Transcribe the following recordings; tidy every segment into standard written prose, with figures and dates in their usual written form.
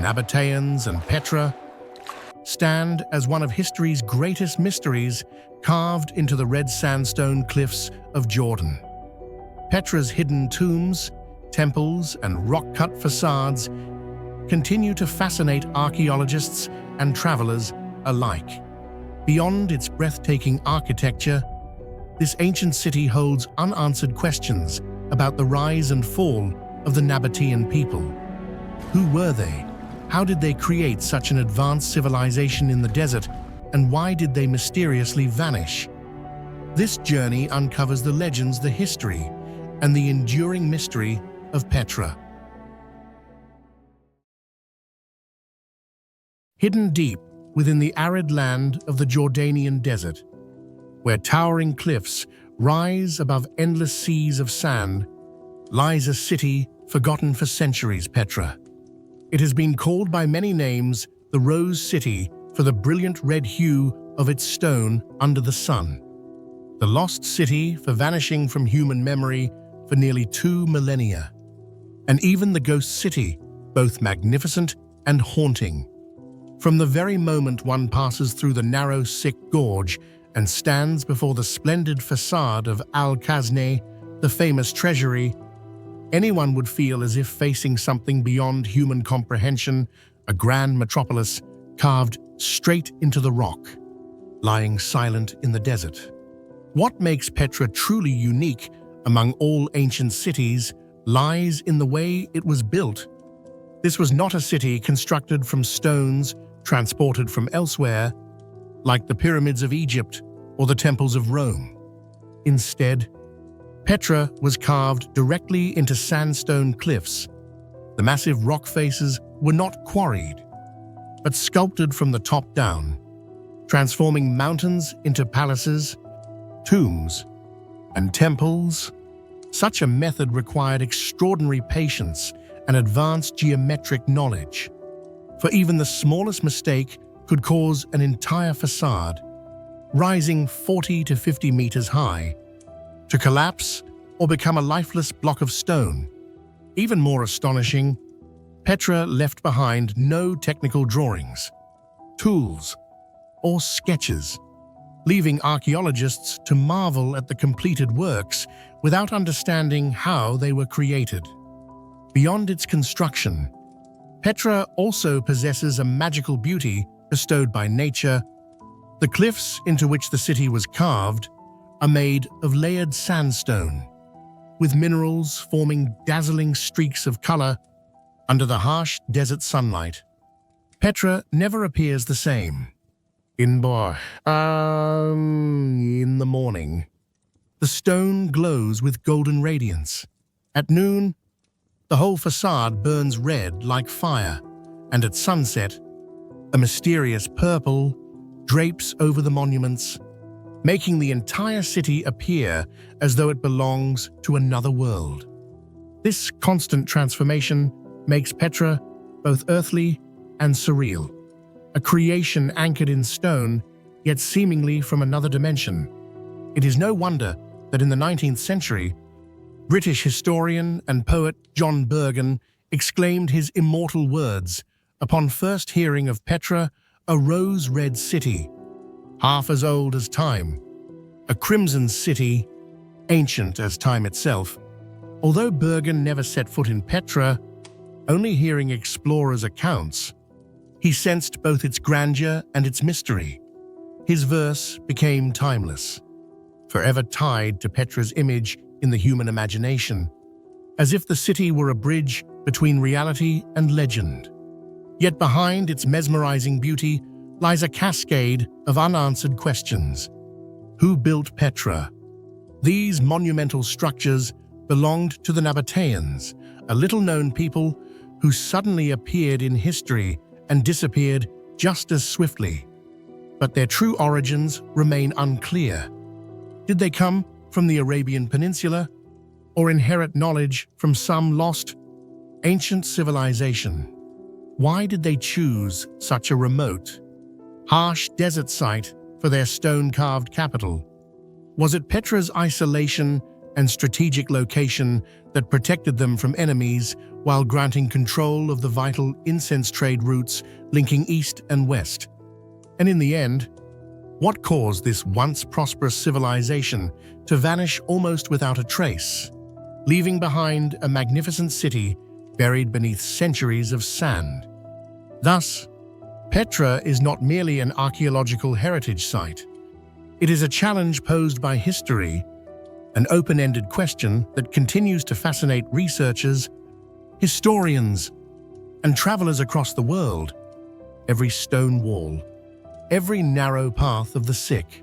Nabataeans and Petra, stand as one of history's greatest mysteries carved into the red sandstone cliffs of Jordan. Petra's hidden tombs, temples, and rock-cut facades continue to fascinate archaeologists and travelers alike. Beyond its breathtaking architecture, this ancient city holds unanswered questions about the rise and fall of the Nabataean people. Who were they? How did they create such an advanced civilization in the desert, and why did they mysteriously vanish? This journey uncovers the legends, the history, and the enduring mystery of Petra. Hidden deep within the arid land of the Jordanian desert, where towering cliffs rise above endless seas of sand, lies a city forgotten for centuries, Petra. It has been called by many names the Rose City for the brilliant red hue of its stone under the sun. The lost city for vanishing from human memory for nearly 2 millennia. And even the ghost city, both magnificent and haunting. From the very moment one passes through the narrow, sick gorge and stands before the splendid facade of Al-Khazne, the famous treasury, anyone would feel as if facing something beyond human comprehension, a grand metropolis carved straight into the rock, lying silent in the desert. What makes Petra truly unique among all ancient cities lies in the way it was built. This was not a city constructed from stones transported from elsewhere, like the pyramids of Egypt or the temples of Rome. Instead, Petra was carved directly into sandstone cliffs. The massive rock faces were not quarried, but sculpted from the top down, transforming mountains into palaces, tombs, and temples. Such a method required extraordinary patience and advanced geometric knowledge, for even the smallest mistake could cause an entire facade, rising 40 to 50 meters high, to collapse or become a lifeless block of stone. Even more astonishing, Petra left behind no technical drawings, tools, or sketches, leaving archaeologists to marvel at the completed works without understanding how they were created. Beyond its construction, Petra also possesses a magical beauty bestowed by nature. The cliffs into which the city was carved are made of layered sandstone, with minerals forming dazzling streaks of color under the harsh desert sunlight. Petra never appears the same. In the morning, the stone glows with golden radiance. At noon, the whole facade burns red like fire, and at sunset, a mysterious purple drapes over the monuments, making the entire city appear as though it belongs to another world. This constant transformation makes Petra both earthly and surreal, a creation anchored in stone, yet seemingly from another dimension. It is no wonder that in the 19th century, British historian and poet John Burgon exclaimed his immortal words upon first hearing of Petra, a rose-red city, half as old as time, a crimson city, ancient as time itself. Although Burgon never set foot in Petra, only hearing explorers' accounts, he sensed both its grandeur and its mystery. His verse became timeless, forever tied to Petra's image in the human imagination, as if the city were a bridge between reality and legend. Yet behind its mesmerizing beauty lies a cascade of unanswered questions. Who built Petra? These monumental structures belonged to the Nabataeans, a little-known people who suddenly appeared in history and disappeared just as swiftly. But their true origins remain unclear. Did they come from the Arabian Peninsula, or inherit knowledge from some lost, ancient civilization? Why did they choose such a remote, harsh desert site for their stone-carved capital? Was it Petra's isolation and strategic location that protected them from enemies while granting control of the vital incense trade routes linking east and west. And in the end, what caused this once prosperous civilization to vanish almost without a trace, leaving behind a magnificent city buried beneath centuries of sand? Thus, Petra is not merely an archaeological heritage site. It is a challenge posed by history, an open-ended question that continues to fascinate researchers, historians, and travelers across the world. Every stone wall, every narrow path of the sick,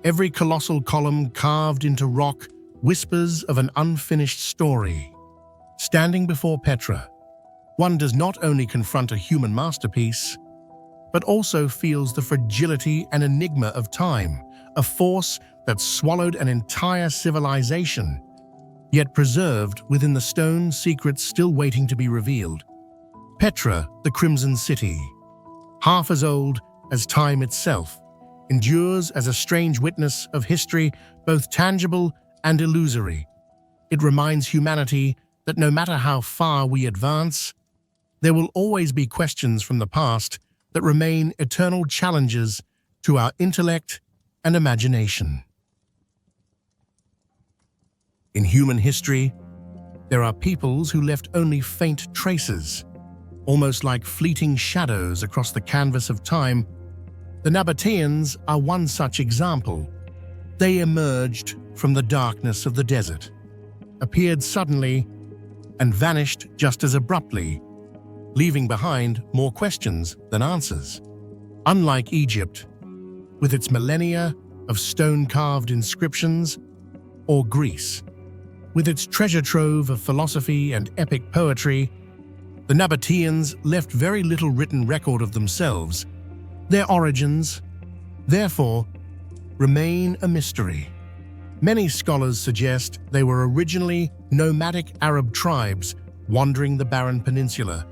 every colossal column carved into rock whispers of an unfinished story. Standing before Petra, one does not only confront a human masterpiece, but also feels the fragility and enigma of time, a force that swallowed an entire civilization, yet preserved within the stone secrets still waiting to be revealed. Petra, the Crimson City, half as old as time itself, endures as a strange witness of history, both tangible and illusory. It reminds humanity that no matter how far we advance, there will always be questions from the past that remain eternal challenges to our intellect and imagination. In human history, there are peoples who left only faint traces, almost like fleeting shadows across the canvas of time. The Nabataeans are one such example. They emerged from the darkness of the desert, appeared suddenly, and vanished just as abruptly, leaving behind more questions than answers. Unlike Egypt, with its millennia of stone-carved inscriptions, or Greece, with its treasure trove of philosophy and epic poetry, the Nabataeans left very little written record of themselves. Their origins, therefore, remain a mystery. Many scholars suggest they were originally nomadic Arab tribes wandering the barren peninsula,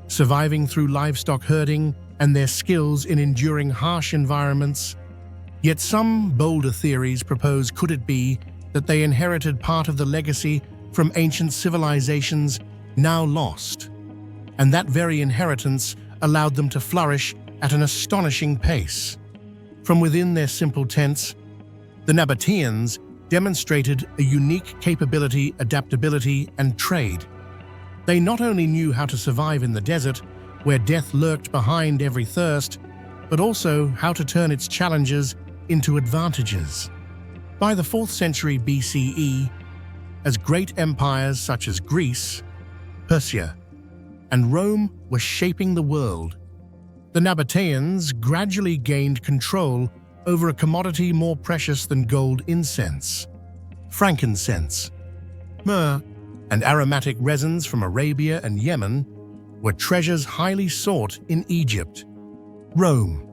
surviving through livestock herding and their skills in enduring harsh environments. Yet some bolder theories propose could it be that they inherited part of the legacy from ancient civilizations now lost, and that very inheritance allowed them to flourish at an astonishing pace. From within their simple tents, the Nabataeans demonstrated a unique capability, adaptability, and trade. They not only knew how to survive in the desert, where death lurked behind every thirst, but also how to turn its challenges into advantages. By the 4th century BCE, as great empires such as Greece, Persia, and Rome were shaping the world, the Nabataeans gradually gained control over a commodity more precious than gold: incense, frankincense, myrrh, and aromatic resins from Arabia and Yemen were treasures highly sought in Egypt, Rome,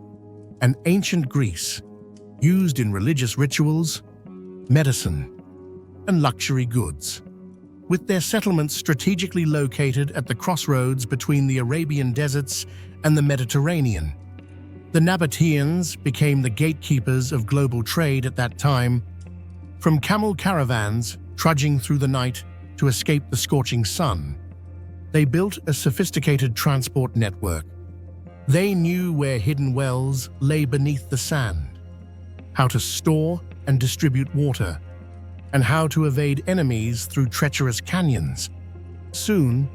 and ancient Greece, used in religious rituals, medicine, and luxury goods. With their settlements strategically located at the crossroads between the Arabian deserts and the Mediterranean, the Nabataeans became the gatekeepers of global trade at that time. From camel caravans trudging through the night to escape the scorching sun, they built a sophisticated transport network. They knew where hidden wells lay beneath the sand, how to store and distribute water, and how to evade enemies through treacherous canyons. Soon,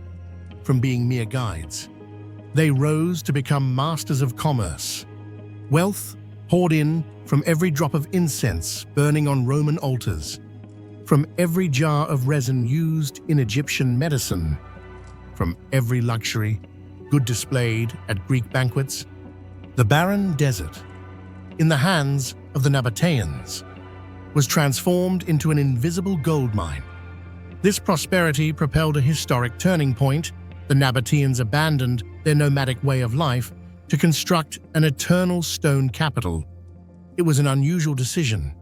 from being mere guides, they rose to become masters of commerce. Wealth poured in from every drop of incense burning on Roman altars, from every jar of resin used in Egyptian medicine, from every luxury good displayed at Greek banquets. The barren desert, in the hands of the Nabataeans, was transformed into an invisible gold mine. This prosperity propelled a historic turning point. The Nabataeans abandoned their nomadic way of life to construct an eternal stone capital. It was an unusual decision,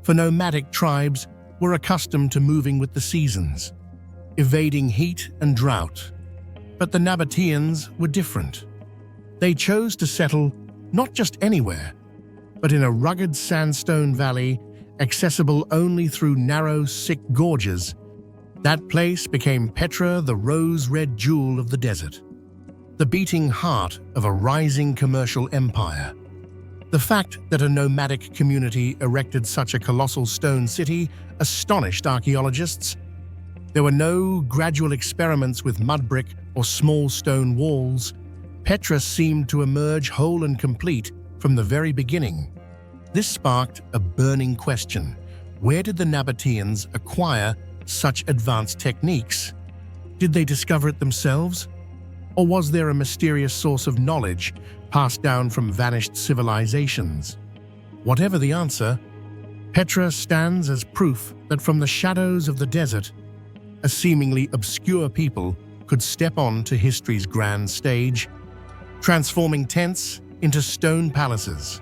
for nomadic tribes were accustomed to moving with the seasons, evading heat and drought. But the Nabataeans were different. They chose to settle not just anywhere, but in a rugged sandstone valley accessible only through narrow, sick gorges, that place became Petra, the rose-red jewel of the desert, the beating heart of a rising commercial empire. The fact that a nomadic community erected such a colossal stone city astonished archaeologists. There were no gradual experiments with mud brick or small stone walls. Petra seemed to emerge whole and complete from the very beginning. This sparked a burning question. Where did the Nabataeans acquire such advanced techniques? Did they discover it themselves? Or was there a mysterious source of knowledge passed down from vanished civilizations? Whatever the answer, Petra stands as proof that from the shadows of the desert, a seemingly obscure people could step on to history's grand stage, transforming tents into stone palaces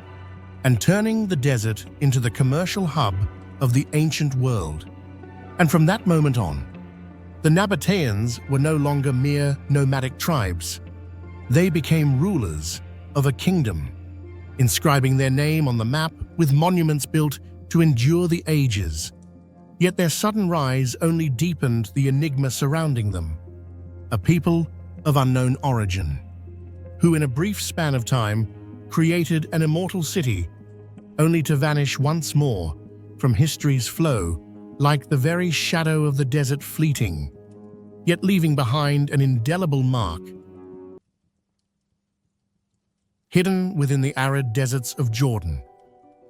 and turning the desert into the commercial hub of the ancient world. And from that moment on, the Nabataeans were no longer mere nomadic tribes. They became rulers of a kingdom, inscribing their name on the map with monuments built to endure the ages. Yet their sudden rise only deepened the enigma surrounding them. A people of unknown origin, who in a brief span of time created an immortal city, only to vanish once more from history's flow, like the very shadow of the desert fleeting, yet leaving behind an indelible mark. Hidden within the arid deserts of Jordan,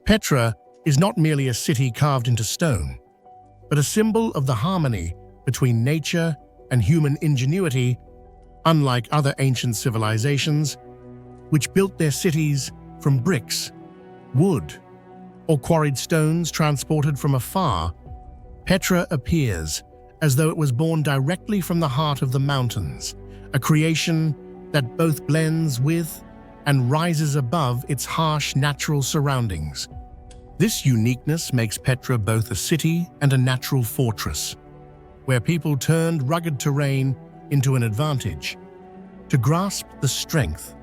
Petra is not merely a city carved into stone, but a symbol of the harmony between nature and human ingenuity. Unlike other ancient civilizations, which built their cities from bricks, wood, or quarried stones transported from afar, Petra appears as though it was born directly from the heart of the mountains, a creation that both blends with and rises above its harsh natural surroundings. This uniqueness makes Petra both a city and a natural fortress, where people turned rugged terrain into an advantage. To grasp the strength,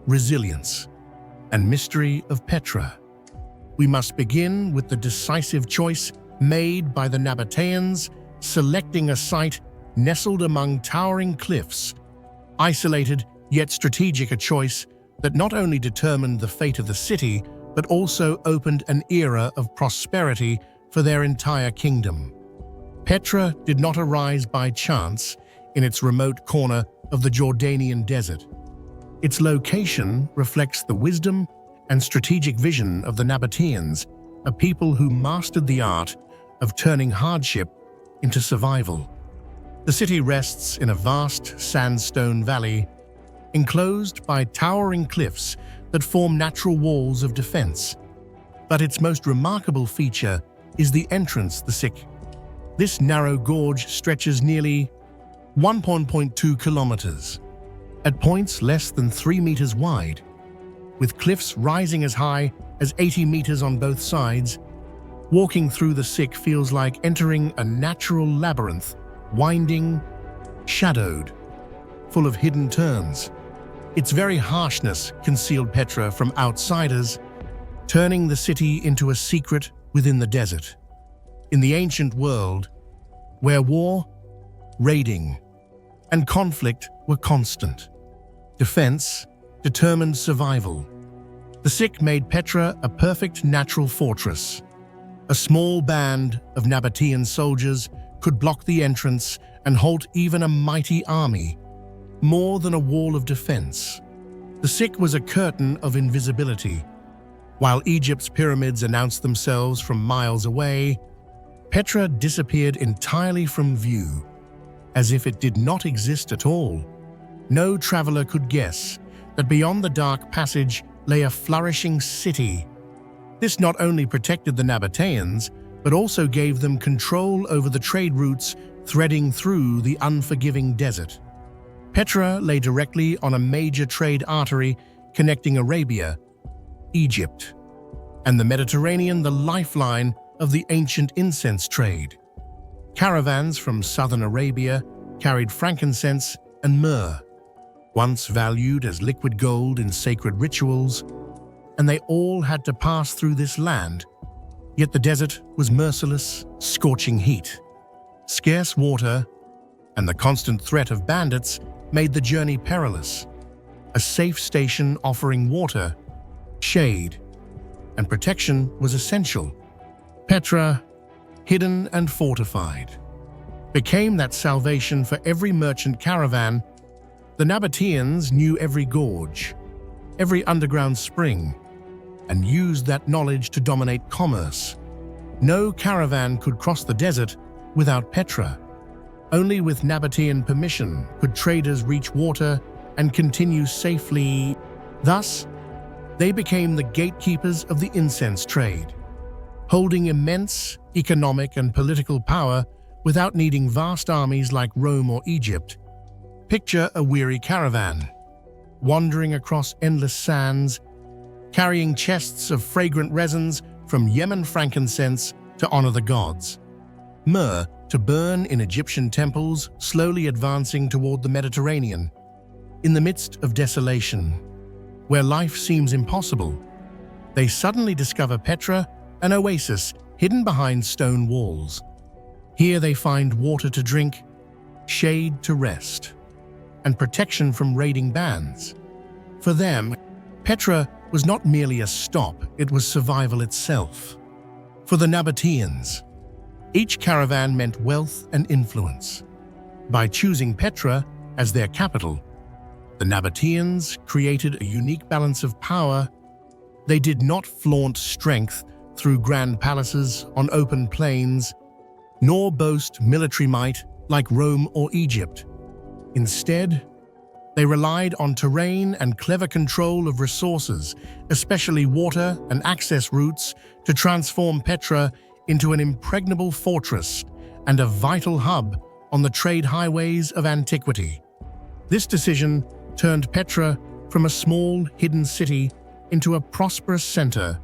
resilience, and mystery of Petra, we must begin with the decisive choice made by the Nabataeans, selecting a site nestled among towering cliffs, isolated yet strategic, a choice that not only determined the fate of the city, but also opened an era of prosperity for their entire kingdom. Petra did not arise by chance in its remote corner of the Jordanian desert. Its location reflects the wisdom and strategic vision of the Nabataeans, a people who mastered the art of turning hardship into survival. The city rests in a vast sandstone valley, enclosed by towering cliffs that form natural walls of defense. But its most remarkable feature is the entrance, the Sik. This narrow gorge stretches nearly 1.2 kilometers, at points less than 3 meters wide, with cliffs rising as high as 80 meters on both sides. Walking through the Sik feels like entering a natural labyrinth, winding, shadowed, full of hidden turns. Its very harshness concealed Petra from outsiders, turning the city into a secret within the desert. In the ancient world, where war, raiding, and conflict were constant, defense determined survival, the Sik made Petra a perfect natural fortress. A small band of Nabataean soldiers could block the entrance and halt even a mighty army. More than a wall of defense, the Sik was a curtain of invisibility. While Egypt's pyramids announced themselves from miles away, Petra disappeared entirely from view, as if it did not exist at all. No traveler could guess that beyond the dark passage lay a flourishing city. This not only protected the Nabataeans, but also gave them control over the trade routes threading through the unforgiving desert. Petra lay directly on a major trade artery connecting Arabia, Egypt, and the Mediterranean, the lifeline of the ancient incense trade. Caravans from southern Arabia carried frankincense and myrrh, once valued as liquid gold in sacred rituals, and they all had to pass through this land, Yet the desert was merciless, scorching heat. Scarce water and the constant threat of bandits made the journey perilous. A safe station offering water, shade, and protection was essential. Petra, hidden and fortified, became that salvation for every merchant caravan. The Nabataeans knew every gorge, every underground spring, and used that knowledge to dominate commerce. No caravan could cross the desert without Petra. Only with Nabataean permission could traders reach water and continue safely. Thus, they became the gatekeepers of the incense trade, holding immense economic and political power without needing vast armies like Rome or Egypt. Picture a weary caravan, wandering across endless sands, carrying chests of fragrant resins from Yemen frankincense to honor the gods, myrrh to burn in Egyptian temples, slowly advancing toward the Mediterranean. In the midst of desolation, where life seems impossible, they suddenly discover Petra, an oasis hidden behind stone walls. Here they find water to drink, shade to rest, and protection from raiding bands. For them, Petra was not merely a stop, it was survival itself. For the Nabataeans, each caravan meant wealth and influence. By choosing Petra as their capital, the Nabataeans created a unique balance of power. They did not flaunt strength through grand palaces on open plains, nor boast military might like Rome or Egypt. Instead, they relied on terrain and clever control of resources, especially water and access routes, to transform Petra into an impregnable fortress and a vital hub on the trade highways of antiquity. This decision turned Petra from a small, hidden city into a prosperous center,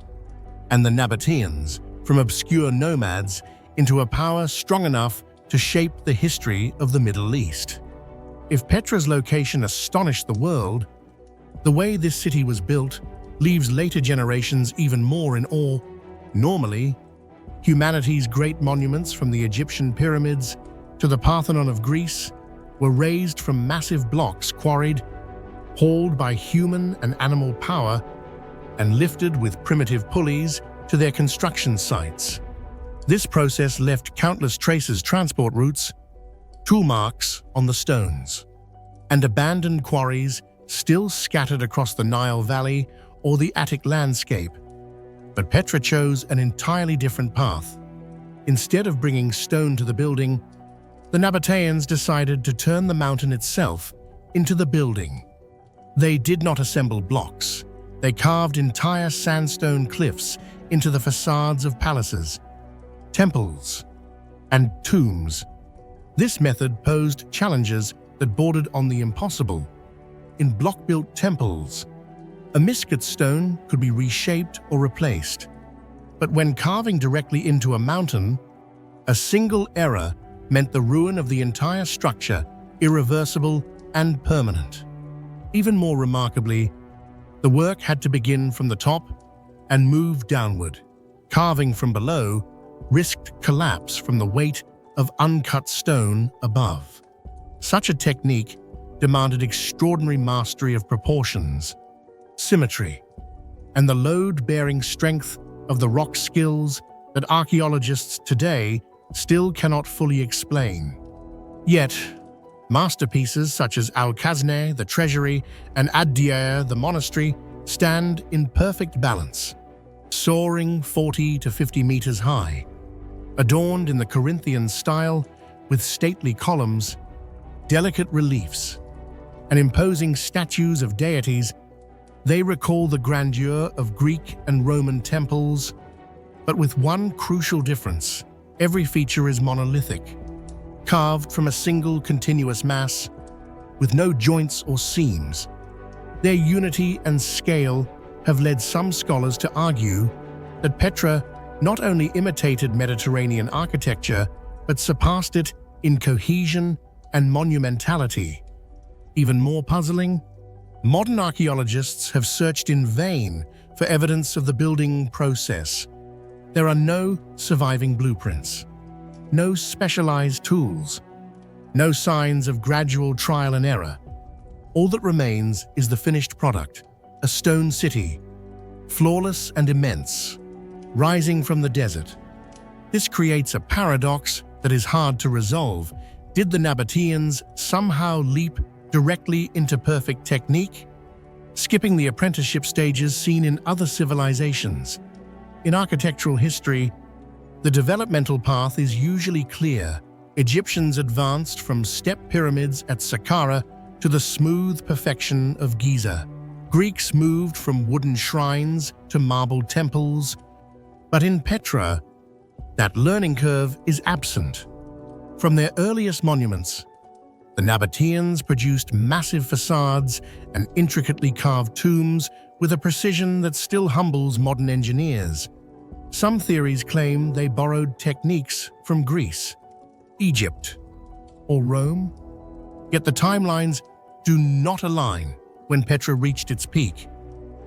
and the Nabataeans from obscure nomads into a power strong enough to shape the history of the Middle East. If Petra's location astonished the world, the way this city was built leaves later generations even more in awe. Normally, humanity's great monuments, from the Egyptian pyramids to the Parthenon of Greece, were raised from massive blocks quarried, hauled by human and animal power, and lifted with primitive pulleys to their construction sites. This process left countless traces, transport routes, tool marks on the stones, and abandoned quarries still scattered across the Nile Valley or the Attic landscape. But Petra chose an entirely different path. Instead of bringing stone to the building, the Nabataeans decided to turn the mountain itself into the building. They did not assemble blocks. They carved entire sandstone cliffs into the facades of palaces, temples, and tombs. This method posed challenges that bordered on the impossible. In block-built temples, a miscut stone could be reshaped or replaced. But when carving directly into a mountain, a single error meant the ruin of the entire structure, irreversible and permanent. Even more remarkably, the work had to begin from the top and move downward. Carving from below risked collapse from the weight of uncut stone above. Such a technique demanded extraordinary mastery of proportions, symmetry, and the load-bearing strength of the rock skills that archaeologists today still cannot fully explain. Yet, masterpieces such as Al-Khazneh, the treasury, and Ad-Diyar, the monastery, stand in perfect balance, soaring 40 to 50 meters high. Adorned in the Corinthian style with stately columns, delicate reliefs, and imposing statues of deities, they recall the grandeur of Greek and Roman temples, but with one crucial difference: every feature is monolithic, carved from a single continuous mass, with no joints or seams. Their unity and scale have led some scholars to argue that Petra not only imitated Mediterranean architecture, but surpassed it in cohesion and monumentality. Even more puzzling, modern archaeologists have searched in vain for evidence of the building process. There are no surviving blueprints, no specialized tools, no signs of gradual trial and error. All that remains is the finished product, a stone city, flawless and immense, rising from the desert. This creates a paradox that is hard to resolve. Did the Nabataeans somehow leap directly into perfect technique, skipping the apprenticeship stages seen in other civilizations? In architectural history, the developmental path is usually clear. Egyptians advanced from step pyramids at Saqqara to the smooth perfection of Giza. Greeks moved from wooden shrines to marble temples. But in Petra, that learning curve is absent. From their earliest monuments, the Nabataeans produced massive facades and intricately carved tombs with a precision that still humbles modern engineers. Some theories claim they borrowed techniques from Greece, Egypt, or Rome. Yet the timelines do not align when Petra reached its peak.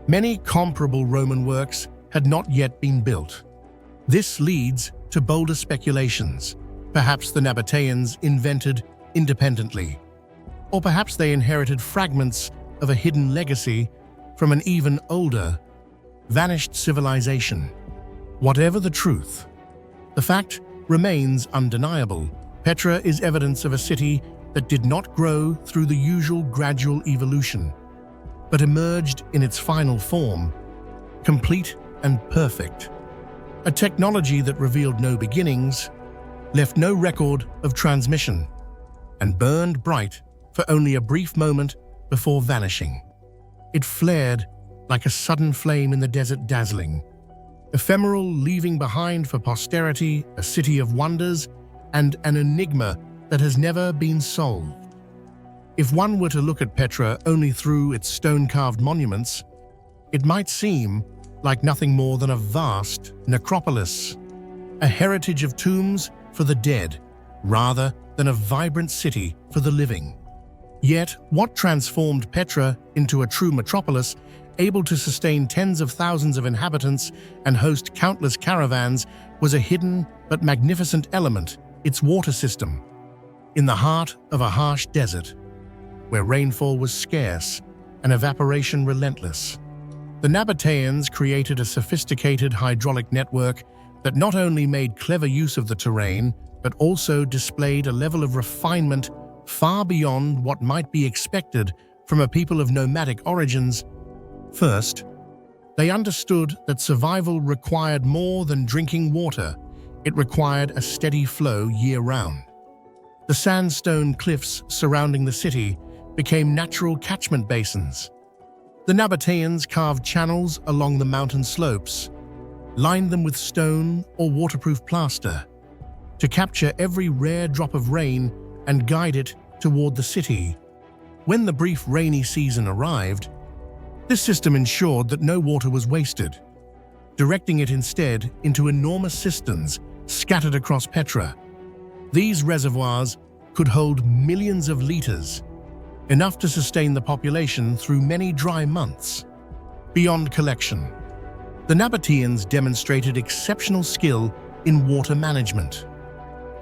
Many comparable Roman works had not yet been built. This leads to bolder speculations. Perhaps the Nabataeans invented independently, or perhaps they inherited fragments of a hidden legacy from an even older, vanished civilization. Whatever the truth, the fact remains undeniable. Petra is evidence of a city that did not grow through the usual gradual evolution, but emerged in its final form, complete and perfect. A technology that revealed no beginnings, left no record of transmission, and burned bright for only a brief moment before vanishing. It flared like a sudden flame in the desert, dazzling, ephemeral, leaving behind for posterity a city of wonders and an enigma that has never been solved. If one were to look at Petra only through its stone-carved monuments, it might seem like nothing more than a vast necropolis, a heritage of tombs for the dead, rather than a vibrant city for the living. Yet, what transformed Petra into a true metropolis, able to sustain tens of thousands of inhabitants and host countless caravans, was a hidden but magnificent element: its water system. In the heart of a harsh desert, where rainfall was scarce and evaporation relentless, the Nabataeans created a sophisticated hydraulic network that not only made clever use of the terrain, but also displayed a level of refinement far beyond what might be expected from a people of nomadic origins. First, they understood that survival required more than drinking water. It required a steady flow year-round. The sandstone cliffs surrounding the city became natural catchment basins. The Nabataeans carved channels along the mountain slopes, lined them with stone or waterproof plaster, to capture every rare drop of rain and guide it toward the city. When the brief rainy season arrived, this system ensured that no water was wasted, directing it instead into enormous cisterns scattered across Petra. These reservoirs could hold millions of liters, enough to sustain the population through many dry months. Beyond collection, the Nabataeans demonstrated exceptional skill in water management.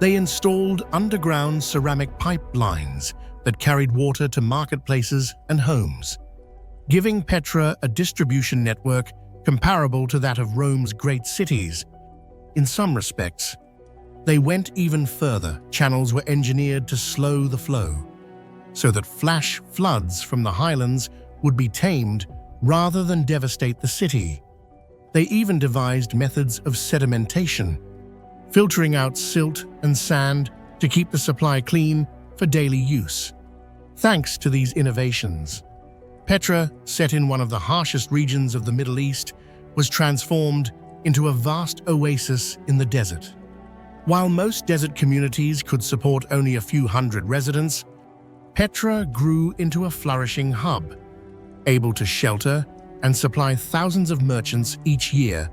They installed underground ceramic pipelines that carried water to marketplaces and homes, giving Petra a distribution network comparable to that of Rome's great cities. In some respects, they went even further. Channels were engineered to slow the flow, so that flash floods from the highlands would be tamed rather than devastate the city. They even devised methods of sedimentation, filtering out silt and sand to keep the supply clean for daily use. Thanks to these innovations, Petra, set in one of the harshest regions of the Middle East, was transformed into a vast oasis in the desert. While most desert communities could support only a few hundred residents, Petra grew into a flourishing hub, able to shelter and supply thousands of merchants each year.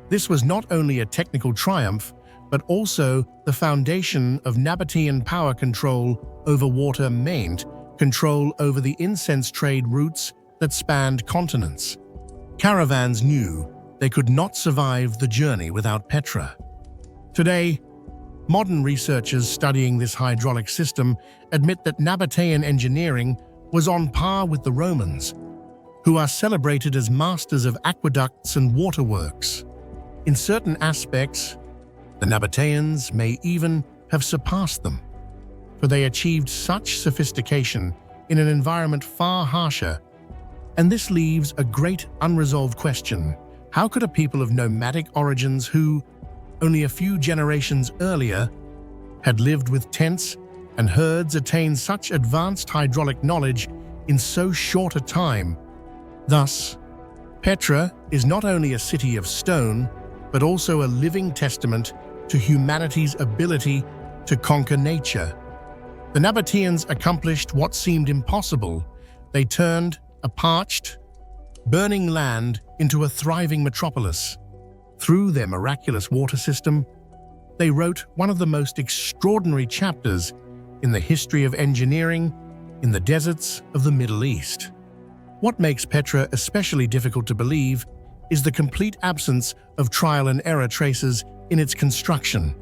This was not only a technical triumph, but also the foundation of Nabataean power control over water, meant control over the incense trade routes that spanned continents. Caravans knew they could not survive the journey without Petra. Today, modern researchers studying this hydraulic system admit that Nabataean engineering was on par with the Romans, who are celebrated as masters of aqueducts and waterworks. In certain aspects, the Nabataeans may even have surpassed them, for they achieved such sophistication in an environment far harsher. And this leaves a great unresolved question. How could a people of nomadic origins who, only a few generations earlier, had lived with tents and herds attain such advanced hydraulic knowledge in so short a time? Thus, Petra is not only a city of stone, but also a living testament to humanity's ability to conquer nature. The Nabataeans accomplished what seemed impossible. They turned a parched, burning land into a thriving metropolis. Through their miraculous water system, they wrote one of the most extraordinary chapters in the history of engineering in the deserts of the Middle East. What makes Petra especially difficult to believe is the complete absence of trial and error traces in its construction.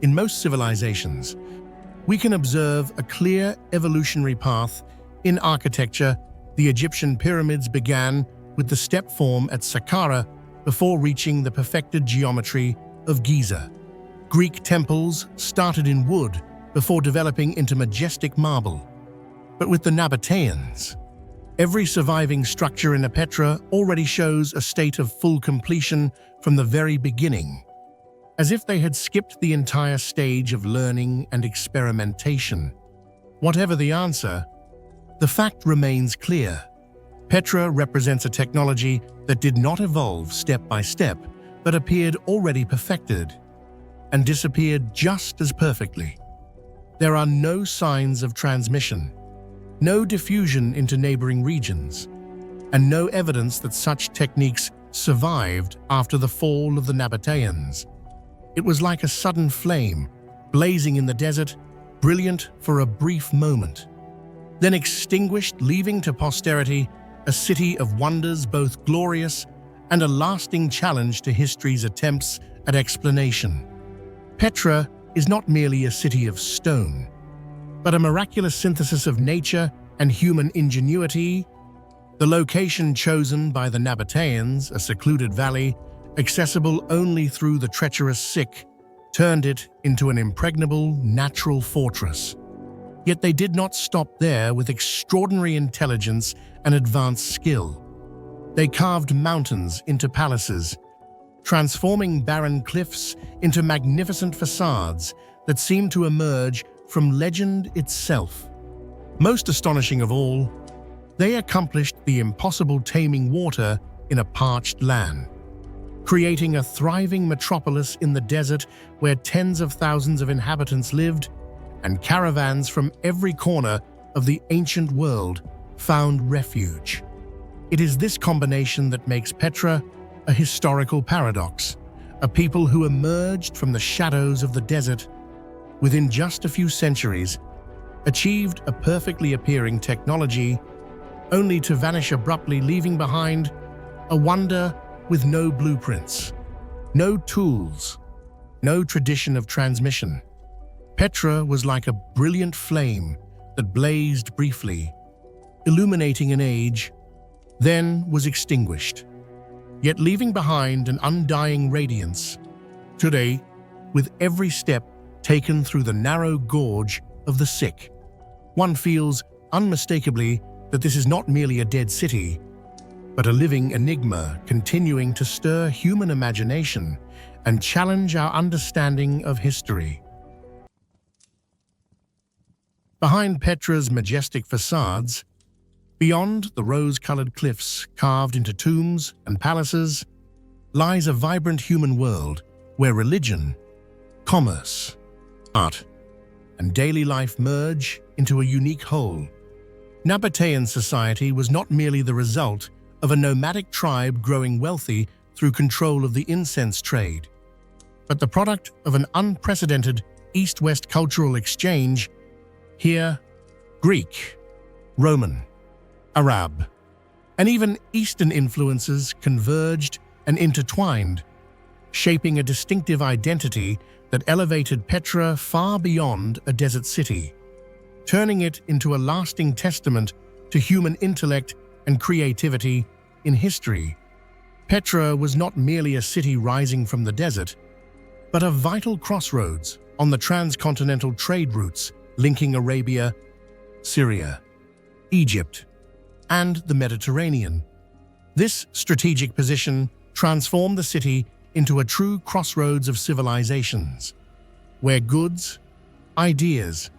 In most civilizations, we can observe a clear evolutionary path. In architecture, the Egyptian pyramids began with the step form at Saqqara before reaching the perfected geometry of Giza. Greek temples started in wood before developing into majestic marble. But with the Nabataeans, every surviving structure in Petra already shows a state of full completion from the very beginning, as if they had skipped the entire stage of learning and experimentation. Whatever the answer, the fact remains clear. Petra represents a technology that did not evolve step by step, but appeared already perfected and disappeared just as perfectly. There are no signs of transmission, no diffusion into neighboring regions, and no evidence that such techniques survived after the fall of the Nabataeans. It was like a sudden flame, blazing in the desert, brilliant for a brief moment, then extinguished, leaving to posterity a city of wonders both glorious and a lasting challenge to history's attempts at explanation. Petra is not merely a city of stone, but a miraculous synthesis of nature and human ingenuity. The location chosen by the Nabataeans, a secluded valley, accessible only through the treacherous Sikh, turned it into an impregnable natural fortress. Yet they did not stop there. With extraordinary intelligence and advanced skill, they carved mountains into palaces, transforming barren cliffs into magnificent facades that seemed to emerge from legend itself. Most astonishing of all, they accomplished the impossible, taming water in a parched land, creating a thriving metropolis in the desert where tens of thousands of inhabitants lived, and caravans from every corner of the ancient world found refuge. It is this combination that makes Petra a historical paradox, a people who emerged from the shadows of the desert within just a few centuries, achieved a perfectly appearing technology, only to vanish abruptly, leaving behind a wonder with no blueprints, no tools, no tradition of transmission. Petra was like a brilliant flame that blazed briefly, illuminating an age, then was extinguished, yet leaving behind an undying radiance. Today, with every step taken through the narrow gorge of the Sikh, one feels unmistakably that this is not merely a dead city, but a living enigma continuing to stir human imagination and challenge our understanding of history. Behind Petra's majestic facades, beyond the rose-colored cliffs carved into tombs and palaces, lies a vibrant human world where religion, commerce, art, and daily life merge into a unique whole. Nabataean society was not merely the result of a nomadic tribe growing wealthy through control of the incense trade, but the product of an unprecedented East-West cultural exchange. Here, Greek, Roman, Arab, and even Eastern influences converged and intertwined, shaping a distinctive identity that elevated Petra far beyond a desert city, turning it into a lasting testament to human intellect and creativity in history. Petra was not merely a city rising from the desert, but a vital crossroads on the transcontinental trade routes linking Arabia, Syria, Egypt, and the Mediterranean. This strategic position transformed the city into a true crossroads of civilizations, where goods, ideas,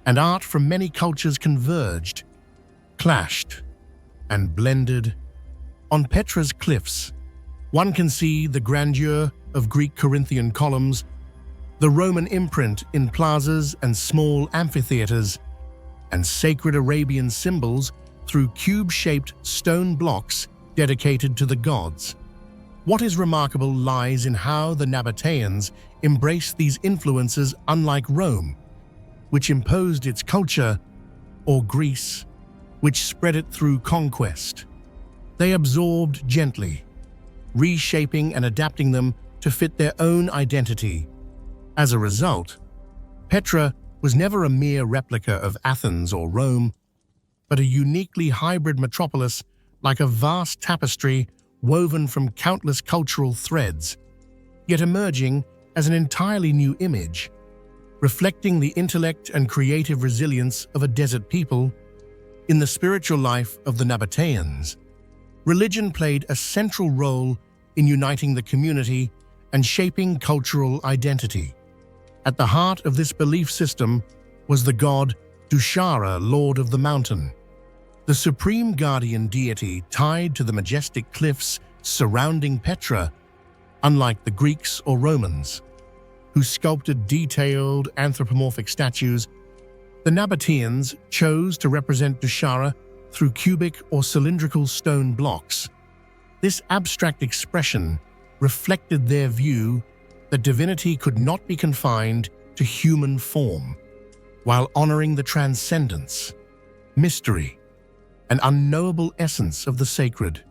and art from many cultures converged, clashed, and blended. On Petra's cliffs, one can see the grandeur of Greek Corinthian columns, the Roman imprint in plazas and small amphitheaters, and sacred Arabian symbols through cube-shaped stone blocks dedicated to the gods. What is remarkable lies in how the Nabataeans embraced these influences, unlike Rome, which imposed its culture, or Greece, which spread it through conquest. They absorbed gently, reshaping and adapting them to fit their own identity. As a result, Petra was never a mere replica of Athens or Rome, but a uniquely hybrid metropolis like a vast tapestry woven from countless cultural threads, yet emerging as an entirely new image, reflecting the intellect and creative resilience of a desert people. In the spiritual life of the Nabataeans, religion played a central role in uniting the community and shaping cultural identity. At the heart of this belief system was the god Dushara, Lord of the Mountain, the supreme guardian deity tied to the majestic cliffs surrounding Petra. Unlike the Greeks or Romans, who sculpted detailed anthropomorphic statues, the Nabataeans chose to represent Dushara through cubic or cylindrical stone blocks. This abstract expression reflected their view that divinity could not be confined to human form, while honoring the transcendence, mystery, and unknowable essence of the sacred.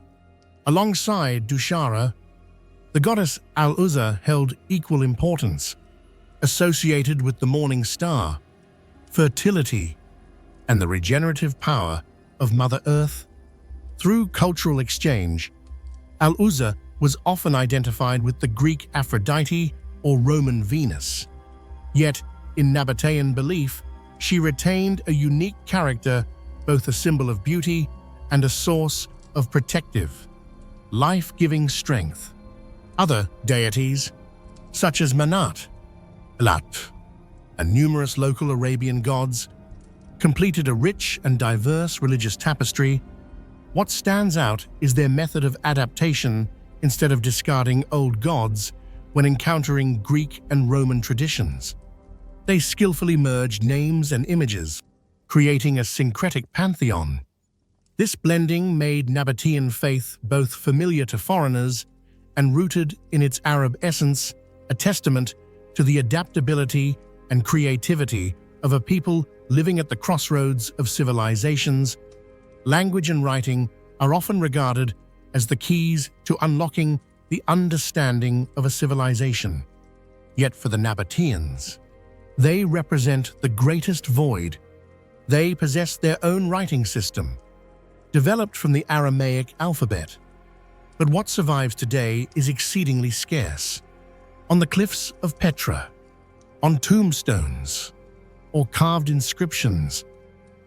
Alongside Dushara, the goddess Al-Uzza held equal importance, associated with the morning star, fertility, and the regenerative power of Mother Earth. Through cultural exchange, Al-Uzza was often identified with the Greek Aphrodite or Roman Venus. Yet, in Nabataean belief, she retained a unique character, both a symbol of beauty and a source of protective, life-giving strength. Other deities, such as Manat, Lat, and numerous local Arabian gods, completed a rich and diverse religious tapestry. What stands out is their method of adaptation. Instead of discarding old gods when encountering Greek and Roman traditions, they skillfully merged names and images, creating a syncretic pantheon. This blending made Nabataean faith both familiar to foreigners and rooted in its Arab essence, a testament to the adaptability and creativity of a people living at the crossroads of civilizations. Language and writing are often regarded as the keys to unlocking the understanding of a civilization. Yet for the Nabataeans, they represent the greatest void. They possess their own writing system, developed from the Aramaic alphabet. But what survives today is exceedingly scarce. On the cliffs of Petra, on tombstones, or carved inscriptions,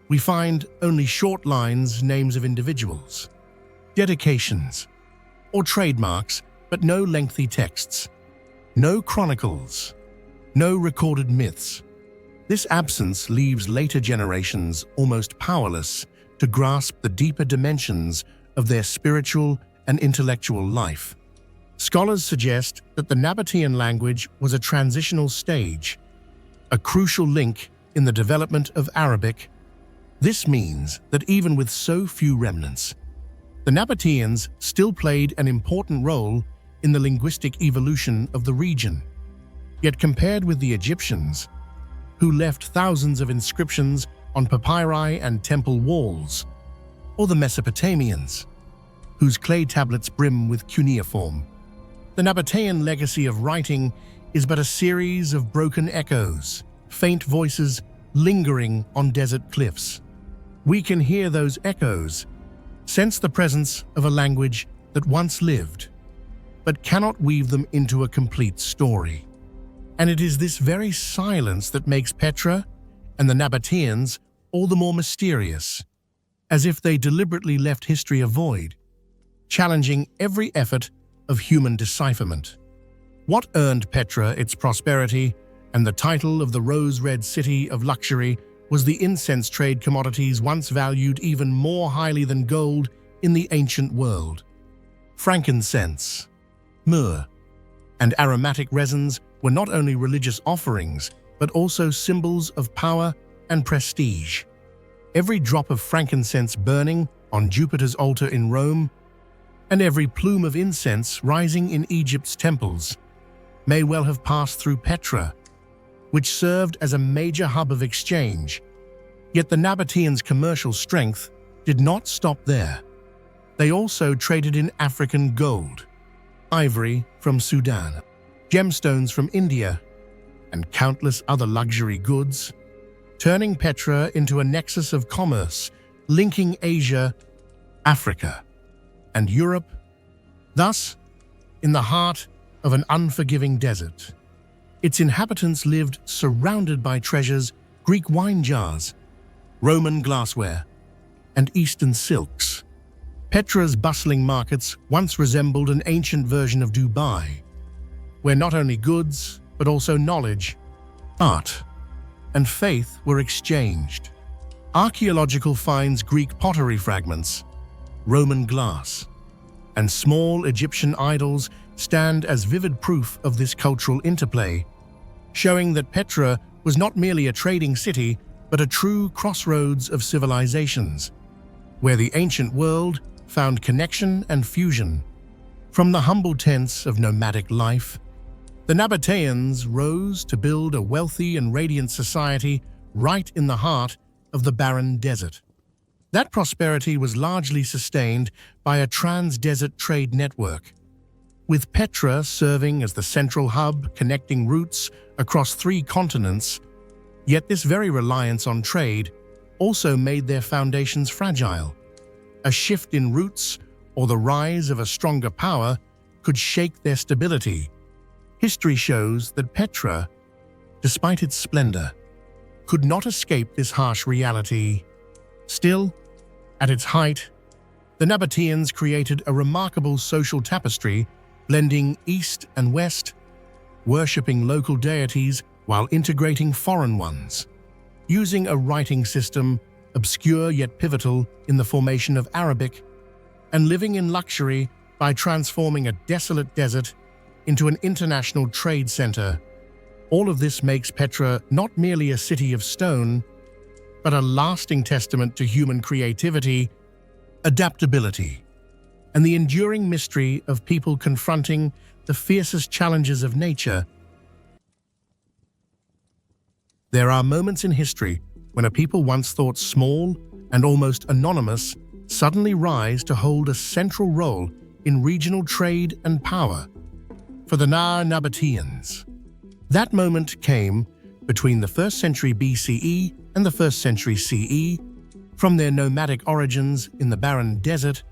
we find only short lines, names of individuals, dedications, or trademarks, but no lengthy texts, no chronicles, no recorded myths. This absence leaves later generations almost powerless to grasp the deeper dimensions of their spiritual and intellectual life. Scholars suggest that the Nabataean language was a transitional stage, a crucial link in the development of Arabic. This means that even with so few remnants, the Nabataeans still played an important role in the linguistic evolution of the region. Yet compared with the Egyptians, who left thousands of inscriptions on papyri and temple walls, or the Mesopotamians, whose clay tablets brim with cuneiform The Nabataean legacy of writing is but a series of broken echoes, faint voices lingering on desert cliffs. We can hear those echoes, sense the presence of a language that once lived, but cannot weave them into a complete story. And it is this very silence that makes Petra and the Nabataeans all the more mysterious, as if they deliberately left history a void, challenging every effort of human decipherment. What earned Petra its prosperity and the title of the rose-red city of luxury was the incense trade commodities once valued even more highly than gold in the ancient world. Frankincense, myrrh, and aromatic resins were not only religious offerings, but also symbols of power and prestige. Every drop of frankincense burning on Jupiter's altar in Rome, and every plume of incense rising in Egypt's temples, may well have passed through Petra, which served as a major hub of exchange. Yet the Nabataeans' commercial strength did not stop there. They also traded in African gold, ivory from Sudan, gemstones from India, and countless other luxury goods, turning Petra into a nexus of commerce linking Asia, Africa, and Europe, thus in the heart of an unforgiving desert. Its inhabitants lived surrounded by treasures, Greek wine jars, Roman glassware, and Eastern silks. Petra's bustling markets once resembled an ancient version of Dubai, where not only goods, but also knowledge, art, and faith were exchanged. Archaeological finds, Greek pottery fragments, Roman glass, and small Egyptian idols stand as vivid proof of this cultural interplay, showing that Petra was not merely a trading city, but a true crossroads of civilizations, where the ancient world found connection and fusion. From the humble tents of nomadic life, the Nabataeans rose to build a wealthy and radiant society right in the heart of the barren desert. That prosperity was largely sustained by a trans-desert trade network, with Petra serving as the central hub connecting routes across 3 continents. Yet this very reliance on trade also made their foundations fragile. A shift in routes or the rise of a stronger power could shake their stability. History shows that Petra, despite its splendor, could not escape this harsh reality. Still, at its height, the Nabataeans created a remarkable social tapestry, blending East and West, worshipping local deities while integrating foreign ones, using a writing system obscure yet pivotal in the formation of Arabic, and living in luxury by transforming a desolate desert into an international trade center. All of this makes Petra not merely a city of stone, but a lasting testament to human creativity, adaptability, and the enduring mystery of people confronting the fiercest challenges of nature. There are moments in history when a people once thought small and almost anonymous suddenly rise to hold a central role in regional trade and power. For the Nabataeans, that moment came between the 1st century BCE and the 1st century CE. From their nomadic origins in the barren desert,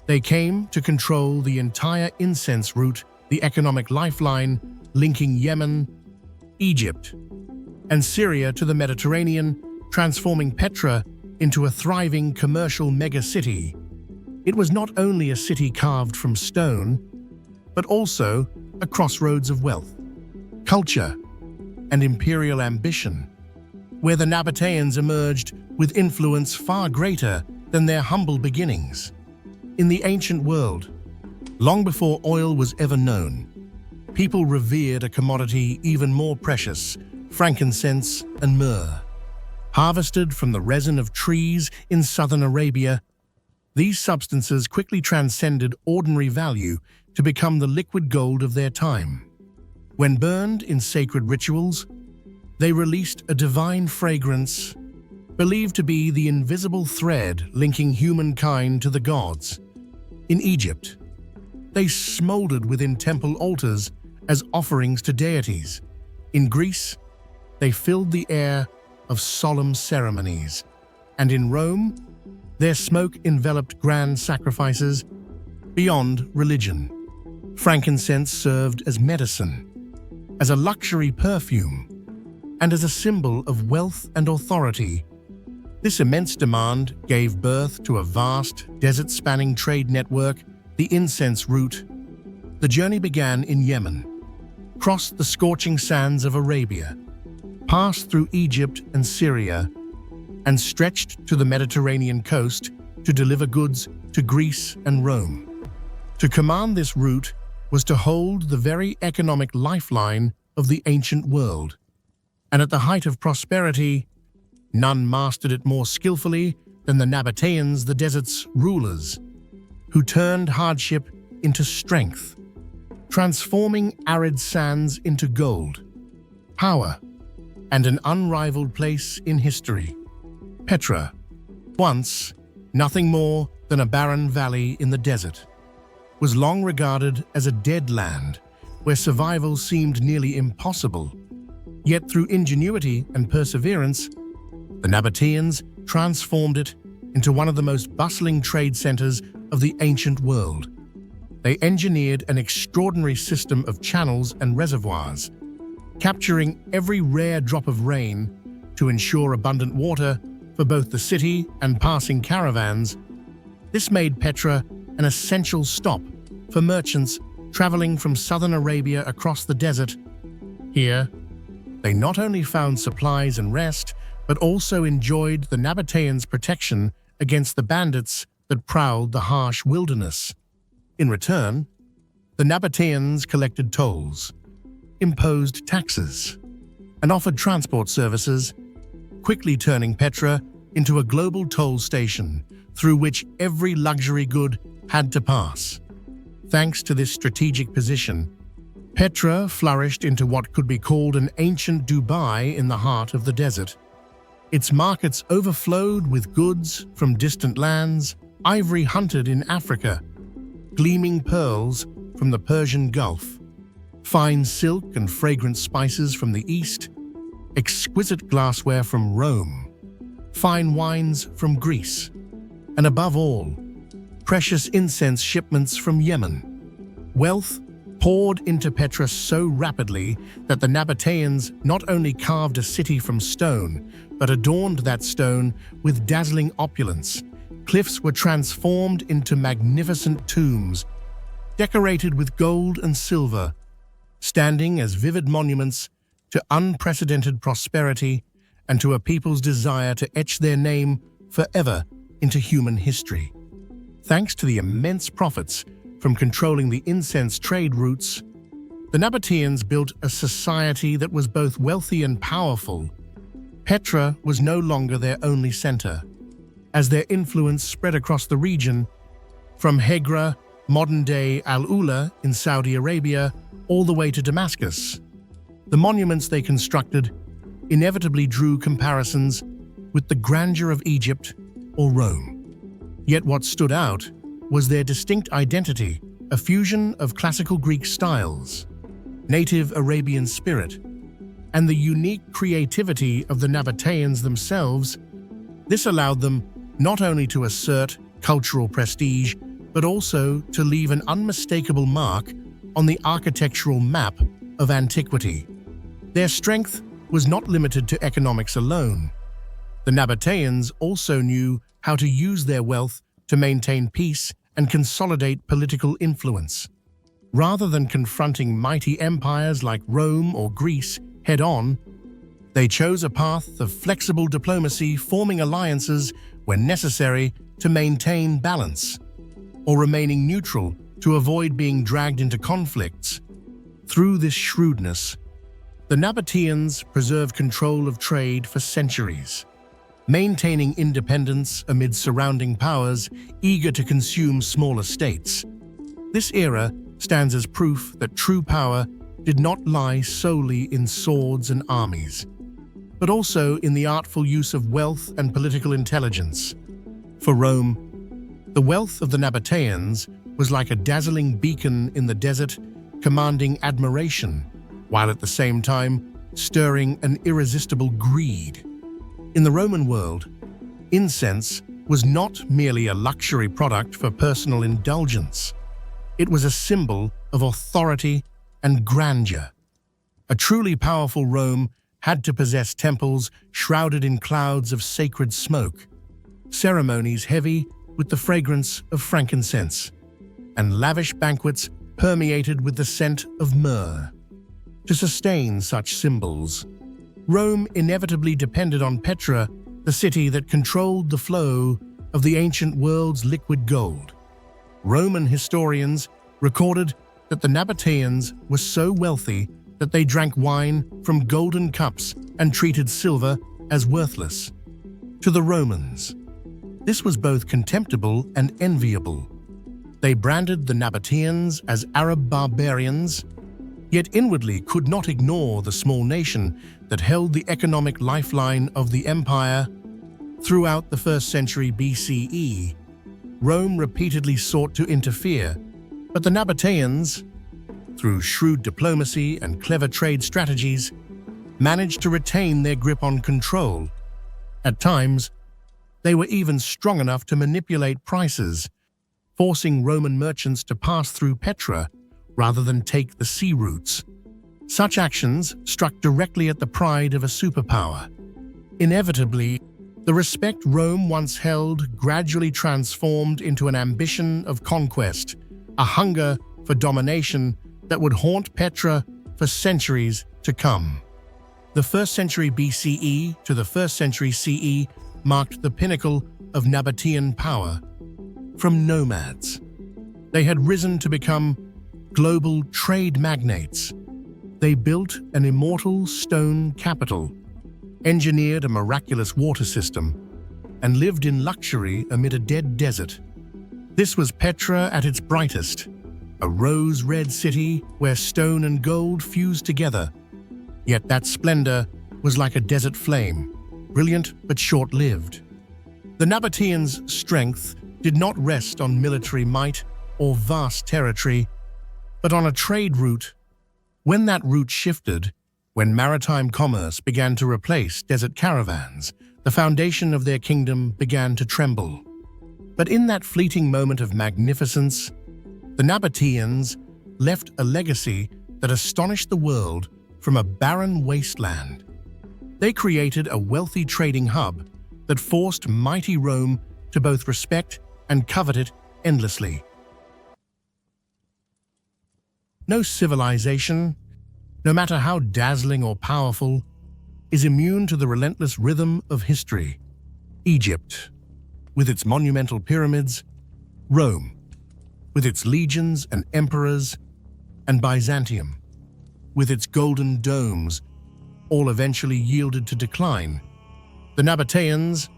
they came to control the entire incense route, the economic lifeline linking Yemen, Egypt, and Syria to the Mediterranean, transforming Petra into a thriving commercial megacity. It was not only a city carved from stone, but also a crossroads of wealth, culture, and imperial ambition, where the Nabataeans emerged with influence far greater than their humble beginnings. In the ancient world, long before oil was ever known, people revered a commodity even more precious, frankincense and myrrh. Harvested from the resin of trees in southern Arabia, these substances quickly transcended ordinary value to become the liquid gold of their time. When burned in sacred rituals, they released a divine fragrance, believed to be the invisible thread linking humankind to the gods. In Egypt, They smoldered within temple altars as offerings to deities. In Greece, they filled the air of solemn ceremonies, and in Rome, their smoke enveloped grand sacrifices beyond religion. Frankincense served as medicine, as a luxury perfume, and as a symbol of wealth and authority. This immense demand gave birth to a vast, desert-spanning trade network, the incense route. The journey began in Yemen, crossed the scorching sands of Arabia, passed through Egypt and Syria, and stretched to the Mediterranean coast to deliver goods to Greece and Rome. To command this route was to hold the very economic lifeline of the ancient world. And at the height of prosperity, none mastered it more skillfully than the Nabataeans, the desert's rulers, who turned hardship into strength, transforming arid sands into gold, power, and an unrivaled place in history. Petra, once nothing more than a barren valley in the desert, was long regarded as a dead land where survival seemed nearly impossible. Yet through ingenuity and perseverance, the Nabataeans transformed it into one of the most bustling trade centers of the ancient world. They engineered an extraordinary system of channels and reservoirs, capturing every rare drop of rain to ensure abundant water for both the city and passing caravans. This made Petra an essential stop for merchants traveling from southern Arabia across the desert. Here, they not only found supplies and rest, but also enjoyed the Nabataeans' protection against the bandits that prowled the harsh wilderness. In return, the Nabataeans collected tolls, imposed taxes, and offered transport services, quickly turning Petra into a global toll station through which every luxury good had to pass. Thanks to this strategic position, Petra flourished into what could be called an ancient Dubai in the heart of the desert. Its markets overflowed with goods from distant lands, ivory hunted in Africa, gleaming pearls from the Persian Gulf, fine silk and fragrant spices from the East, exquisite glassware from Rome, fine wines from Greece, and above all, precious incense shipments from Yemen. Wealth poured into Petra so rapidly that the Nabataeans not only carved a city from stone, but adorned that stone with dazzling opulence. Cliffs were transformed into magnificent tombs, decorated with gold and silver, standing as vivid monuments to unprecedented prosperity and to a people's desire to etch their name forever into human history. Thanks to the immense profits from controlling the incense trade routes, the Nabataeans built a society that was both wealthy and powerful. Petra was no longer their only center, as their influence spread across the region, from Hegra, modern-day Al-Ula in Saudi Arabia, all the way to Damascus. The monuments they constructed inevitably drew comparisons with the grandeur of Egypt or Rome. Yet what stood out was their distinct identity, a fusion of classical Greek styles, native Arabian spirit, and the unique creativity of the Nabataeans themselves. This allowed them not only to assert cultural prestige, but also to leave an unmistakable mark on the architectural map of antiquity. Their strength was not limited to economics alone. The Nabataeans also knew how to use their wealth to maintain peace and consolidate political influence. Rather than confronting mighty empires like Rome or Greece head-on, they chose a path of flexible diplomacy, forming alliances when necessary to maintain balance, or remaining neutral to avoid being dragged into conflicts. Through this shrewdness, the Nabataeans preserved control of trade for centuries, maintaining independence amid surrounding powers eager to consume smaller states. This era stands as proof that true power did not lie solely in swords and armies, but also in the artful use of wealth and political intelligence. For Rome, The wealth of the Nabataeans was like a dazzling beacon in the desert, commanding admiration, while at the same time stirring an irresistible greed. In the Roman world, incense was not merely a luxury product for personal indulgence. It was a symbol of authority and grandeur. A truly powerful Rome had to possess temples shrouded in clouds of sacred smoke, ceremonies heavy with the fragrance of frankincense, and lavish banquets permeated with the scent of myrrh. To sustain such symbols, Rome inevitably depended on Petra, the city that controlled the flow of the ancient world's liquid gold. Roman historians recorded that the Nabataeans were so wealthy that they drank wine from golden cups and treated silver as worthless. To the Romans, this was both contemptible and enviable. They branded the Nabataeans as Arab barbarians, yet inwardly could not ignore the small nation that held the economic lifeline of the empire. Throughout the 1st century BCE, Rome repeatedly sought to interfere, but the Nabataeans, through shrewd diplomacy and clever trade strategies, managed to retain their grip on control. At times, they were even strong enough to manipulate prices, forcing Roman merchants to pass through Petra rather than take the sea routes. Such actions struck directly at the pride of a superpower. Inevitably, the respect Rome once held gradually transformed into an ambition of conquest, a hunger for domination that would haunt Petra for centuries to come. The 1st century BCE to the 1st century CE marked the pinnacle of Nabataean power. From nomads, they had risen to become global trade magnates. They built an immortal stone capital, engineered a miraculous water system, and lived in luxury amid a dead desert. This was Petra at its brightest, a rose-red city where stone and gold fused together. Yet that splendor was like a desert flame, brilliant but short-lived. The Nabataeans' strength did not rest on military might or vast territory, but on a trade route. When that route shifted, when maritime commerce began to replace desert caravans, the foundation of their kingdom began to tremble. But in that fleeting moment of magnificence, the Nabataeans left a legacy that astonished the world. From a barren wasteland, they created a wealthy trading hub that forced mighty Rome to both respect and covet it endlessly. No civilization, no matter how dazzling or powerful, is immune to the relentless rhythm of history. Egypt, with its monumental pyramids, Rome, with its legions and emperors, and Byzantium, with its golden domes, all eventually yielded to decline. The Nabataeans,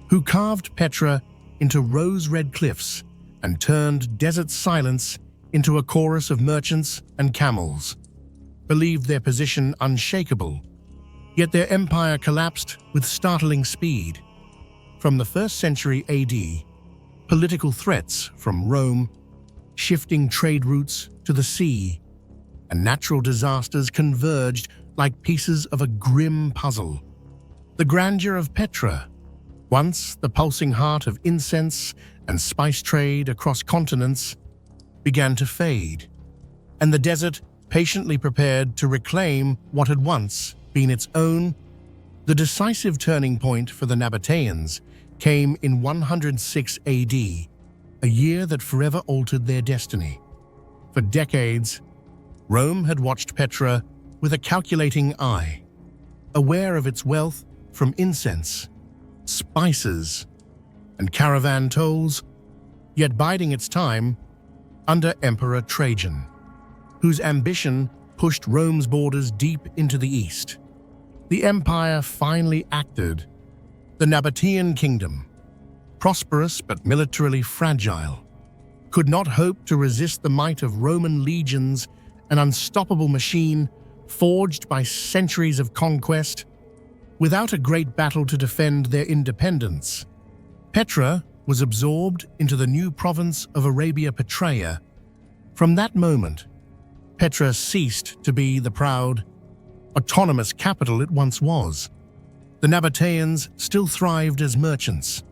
who carved Petra into rose-red cliffs and turned desert silence into a chorus of merchants and camels, believed their position unshakable, yet their empire collapsed with startling speed. From the 1st century AD, political threats from Rome, shifting trade routes to the sea, and natural disasters converged like pieces of a grim puzzle. The grandeur of Petra, once the pulsing heart of incense and spice trade across continents, began to fade, and the desert patiently prepared to reclaim what had once been its own. The decisive turning point for the Nabataeans came in 106 AD, a year that forever altered their destiny. For decades, Rome had watched Petra with a calculating eye, aware of its wealth from incense, spices, and caravan tolls, yet biding its time under Emperor Trajan, whose ambition pushed Rome's borders deep into the east. The empire finally acted. The Nabataean kingdom, prosperous but militarily fragile, could not hope to resist the might of Roman legions, an unstoppable machine forged by centuries of conquest. Without a great battle to defend their independence, Petra was absorbed into the new province of Arabia Petraea. From that moment, Petra ceased to be the proud, autonomous capital it once was. The Nabataeans still thrived as merchants,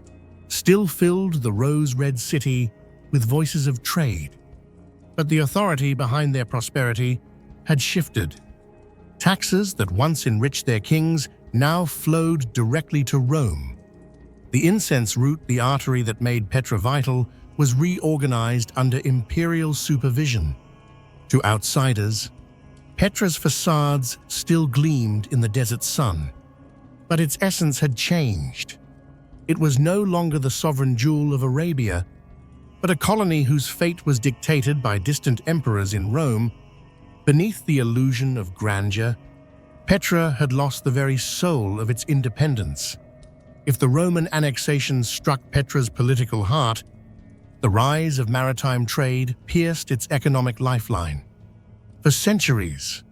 still filled the rose-red city with voices of trade. But the authority behind their prosperity had shifted. Taxes that once enriched their kings now flowed directly to Rome. The incense route, the artery that made Petra vital, was reorganized under imperial supervision. To outsiders, Petra's facades still gleamed in the desert sun, but its essence had changed. It was no longer the sovereign jewel of Arabia, but a colony whose fate was dictated by distant emperors in Rome. Beneath the illusion of grandeur, Petra had lost the very soul of its independence. If the Roman annexation struck Petra's political heart, the rise of maritime trade pierced its economic lifeline. For centuries,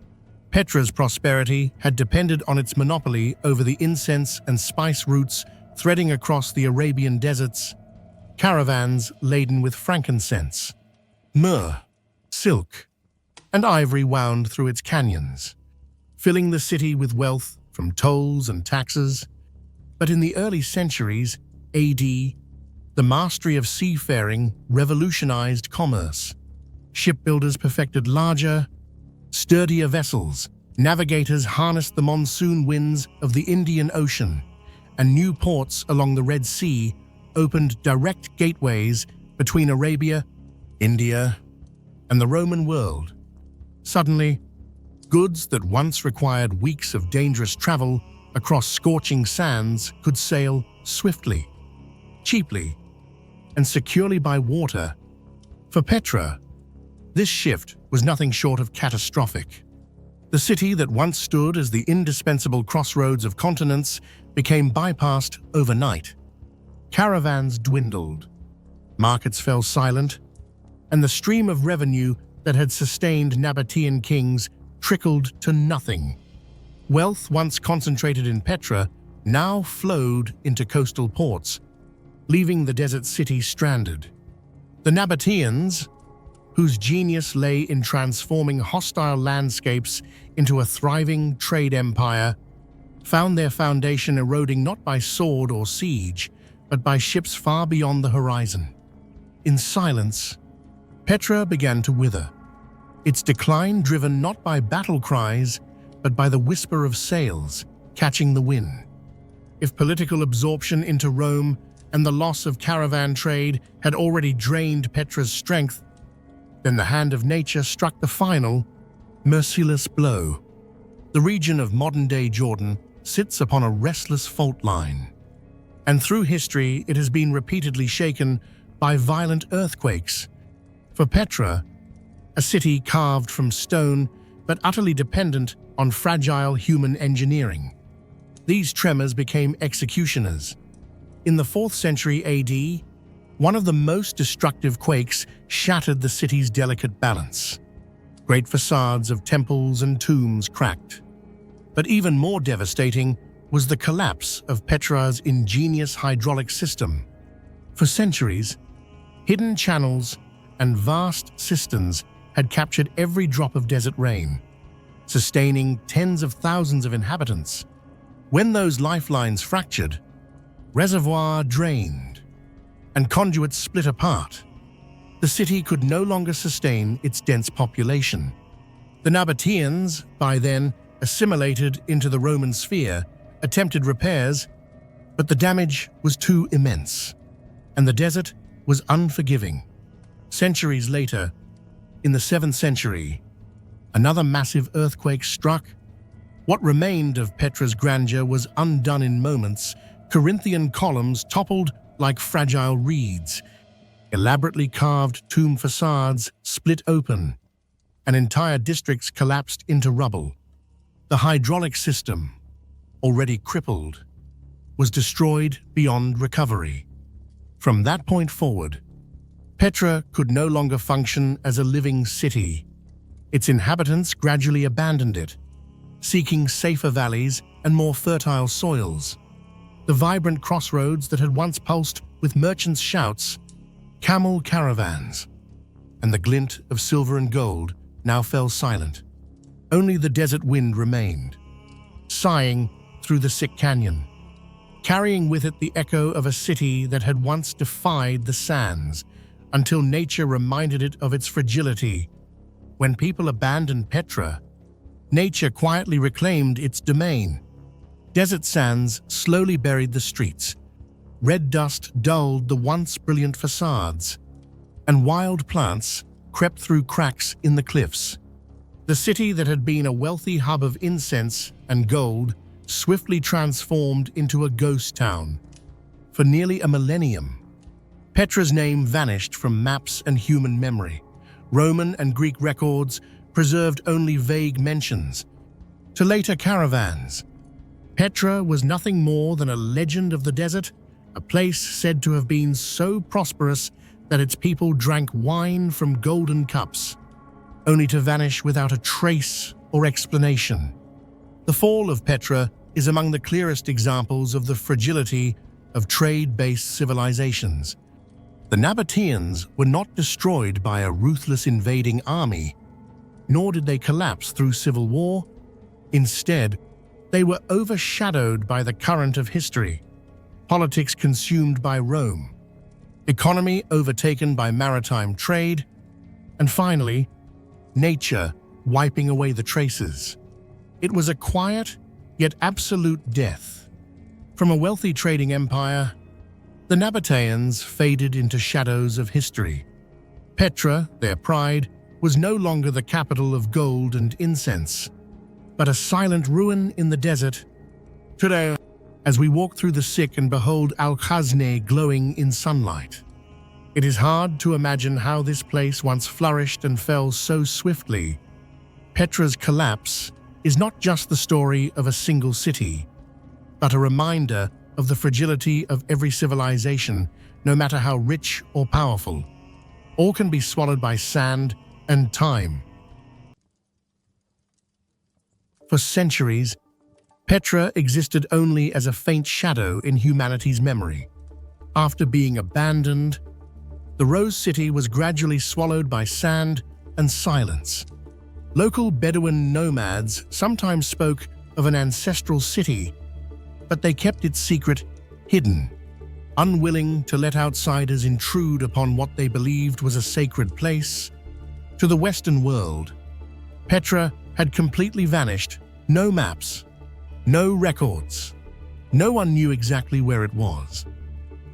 Petra's prosperity had depended on its monopoly over the incense and spice routes threading across the Arabian deserts, caravans laden with frankincense, myrrh, silk, and ivory wound through its canyons, filling the city with wealth from tolls and taxes. But in the early centuries AD, the mastery of seafaring revolutionized commerce. Shipbuilders perfected larger, sturdier vessels, navigators harnessed the monsoon winds of the Indian Ocean, and new ports along the Red Sea opened direct gateways between Arabia, India, and the Roman world. Suddenly, goods that once required weeks of dangerous travel across scorching sands could sail swiftly, cheaply, and securely by water. For Petra, this shift was nothing short of catastrophic. The city that once stood as the indispensable crossroads of continents became bypassed overnight. Caravans dwindled, markets fell silent, and the stream of revenue that had sustained Nabataean kings trickled to nothing. Wealth once concentrated in Petra now flowed into coastal ports, leaving the desert city stranded. The Nabataeans, whose genius lay in transforming hostile landscapes into a thriving trade empire, found their foundation eroding not by sword or siege, but by ships far beyond the horizon. In silence, Petra began to wither, its decline driven not by battle cries, but by the whisper of sails catching the wind. If political absorption into Rome and the loss of caravan trade had already drained Petra's strength, then the hand of nature struck the final, merciless blow. The region of modern-day Jordan sits upon a restless fault line, and through history it has been repeatedly shaken by violent earthquakes. For Petra, a city carved from stone but utterly dependent on fragile human engineering, these tremors became executioners. In the 4th century AD, one of the most destructive quakes shattered the city's delicate balance. Great facades of temples and tombs cracked. But even more devastating was the collapse of Petra's ingenious hydraulic system. For centuries, hidden channels and vast cisterns had captured every drop of desert rain, sustaining tens of thousands of inhabitants. When those lifelines fractured, reservoirs drained, and conduits split apart, the city could no longer sustain its dense population. The Nabataeans, by then assimilated into the Roman sphere, attempted repairs, but the damage was too immense, and the desert was unforgiving. Centuries later, in the 7th century, another massive earthquake struck. What remained of Petra's grandeur was undone in moments. Corinthian columns toppled like fragile reeds. Elaborately carved tomb facades split open, and entire districts collapsed into rubble. The hydraulic system, already crippled, was destroyed beyond recovery. From that point forward, Petra could no longer function as a living city. Its inhabitants gradually abandoned it, seeking safer valleys and more fertile soils. the vibrant crossroads that had once pulsed with merchants' shouts, camel caravans, and the glint of silver and gold now fell silent. Only the desert wind remained, sighing through the sick canyon, carrying with it the echo of a city that had once defied the sands until nature reminded it of its fragility. When people abandoned Petra, nature quietly reclaimed its domain. Desert sands slowly buried the streets, red dust dulled the once brilliant facades, and wild plants crept through cracks in the cliffs. The city that had been a wealthy hub of incense and gold swiftly transformed into a ghost town. For nearly a millennium, Petra's name vanished from maps and human memory. Roman and Greek records preserved only vague mentions. To later caravans, Petra was nothing more than a legend of the desert, a place said to have been so prosperous that its people drank wine from golden cups, only to vanish without a trace or explanation. The fall of Petra is among the clearest examples of the fragility of trade-based civilizations. The Nabataeans were not destroyed by a ruthless invading army, nor did they collapse through civil war. Instead, they were overshadowed by the current of history, politics consumed by Rome, economy overtaken by maritime trade, and finally, nature wiping away the traces. It was a quiet, yet absolute death. From a wealthy trading empire, the Nabataeans faded into shadows of history. Petra, their pride, was no longer the capital of gold and incense, but a silent ruin in the desert. Today, as we walk through the sick and behold Al-Khazne glowing in sunlight, it is hard to imagine how this place once flourished and fell so swiftly. Petra's collapse is not just the story of a single city, but a reminder of the fragility of every civilization, no matter how rich or powerful. All can be swallowed by sand and time. For centuries, Petra existed only as a faint shadow in humanity's memory. After being abandoned, the Rose City was gradually swallowed by sand and silence. Local Bedouin nomads sometimes spoke of an ancestral city, but they kept its secret hidden, unwilling to let outsiders intrude upon what they believed was a sacred place. To the Western world, Petra had completely vanished. No maps, no records. No one knew exactly where it was.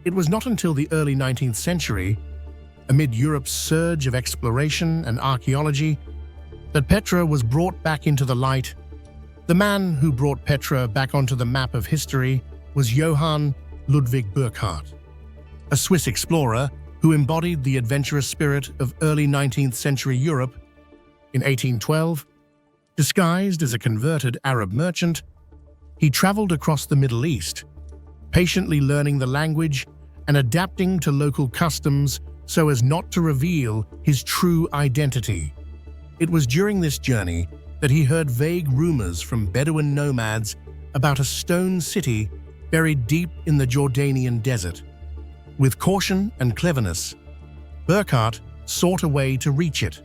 It was not until the early 19th century, amid Europe's surge of exploration and archaeology, that Petra was brought back into the light. The man who brought Petra back onto the map of history was Johann Ludwig Burckhardt, a Swiss explorer who embodied the adventurous spirit of early 19th century Europe. In 1812, disguised as a converted Arab merchant, he traveled across the Middle East, patiently learning the language and adapting to local customs so as not to reveal his true identity. It was during this journey that he heard vague rumors from Bedouin nomads about a stone city buried deep in the Jordanian desert. With caution and cleverness, Burckhardt sought a way to reach it,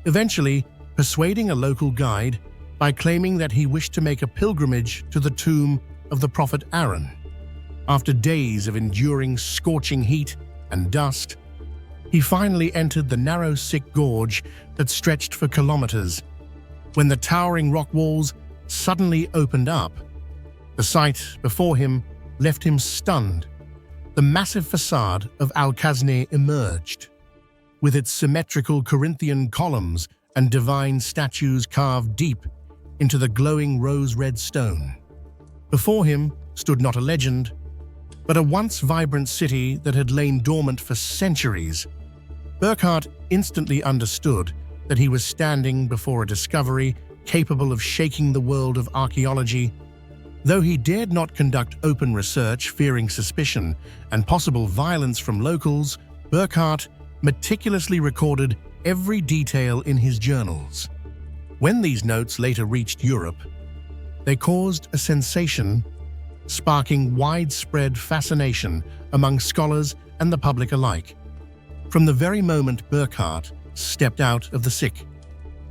eventually persuading a local guide by claiming that he wished to make a pilgrimage to the tomb of the prophet Aaron. After days of enduring scorching heat and dust, he finally entered the narrow, sick gorge that stretched for kilometers. When the towering rock walls suddenly opened up, the sight before him left him stunned. The massive facade of Al-Khazne emerged, with its symmetrical Corinthian columns and divine statues carved deep into the glowing rose-red stone. Before him stood not a legend, but a once vibrant city that had lain dormant for centuries. Burckhardt instantly understood that he was standing before a discovery capable of shaking the world of archaeology. Though he dared not conduct open research, fearing suspicion and possible violence from locals, Burckhardt meticulously recorded every detail in his journals. When these notes later reached Europe, they caused a sensation. sparking widespread fascination among scholars and the public alike. From the very moment Burckhardt stepped out of the sick,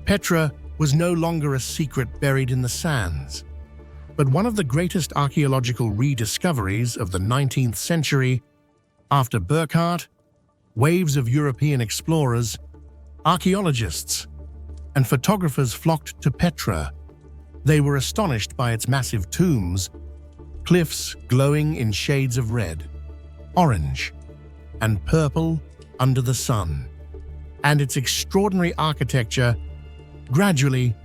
Petra was no longer a secret buried in the sands, but one of the greatest archaeological rediscoveries of the 19th century. After Burckhardt, waves of European explorers, archaeologists, and photographers flocked to Petra. They were astonished by its massive tombs, cliffs glowing in shades of red, orange, and purple under the sun, and its extraordinary architecture. Gradually,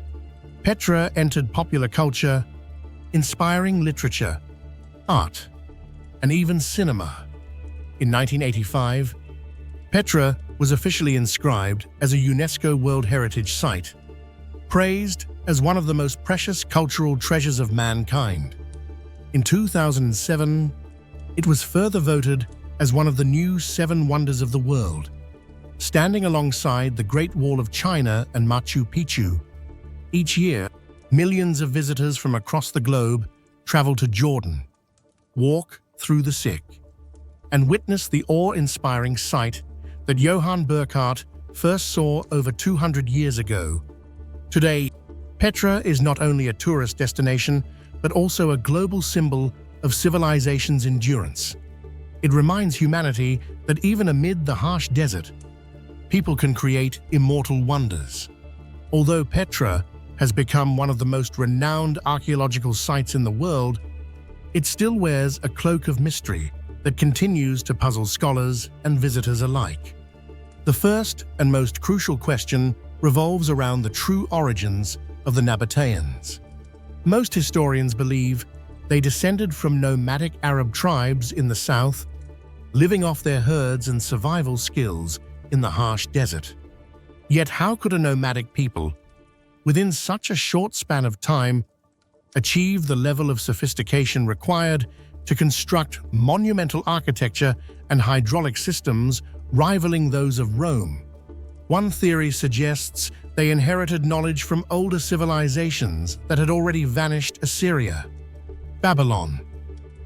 Petra entered popular culture, inspiring literature, art, and even cinema. In 1985, Petra was officially inscribed as a UNESCO World Heritage Site, praised as one of the most precious cultural treasures of mankind. In 2007, it was further voted as one of the new 7 wonders of the world, standing alongside the Great Wall of China and Machu Picchu. Each year, millions of visitors from across the globe travel to Jordan, walk through the sick, and witness the awe-inspiring sight that Johann Burckhardt first saw over 200 years ago. Today, Petra is not only a tourist destination, but also a global symbol of civilization's endurance. It reminds humanity that even amid the harsh desert, people can create immortal wonders. Although Petra has become one of the most renowned archaeological sites in the world, it still wears a cloak of mystery that continues to puzzle scholars and visitors alike. The first and most crucial question revolves around the true origins of the Nabataeans. Most historians believe they descended from nomadic Arab tribes in the south, living off their herds and survival skills in the harsh desert. Yet how could a nomadic people, within such a short span of time, achieve the level of sophistication required to construct monumental architecture and hydraulic systems rivaling those of Rome? One theory suggests they inherited knowledge from older civilizations that had already vanished: Assyria, Babylon,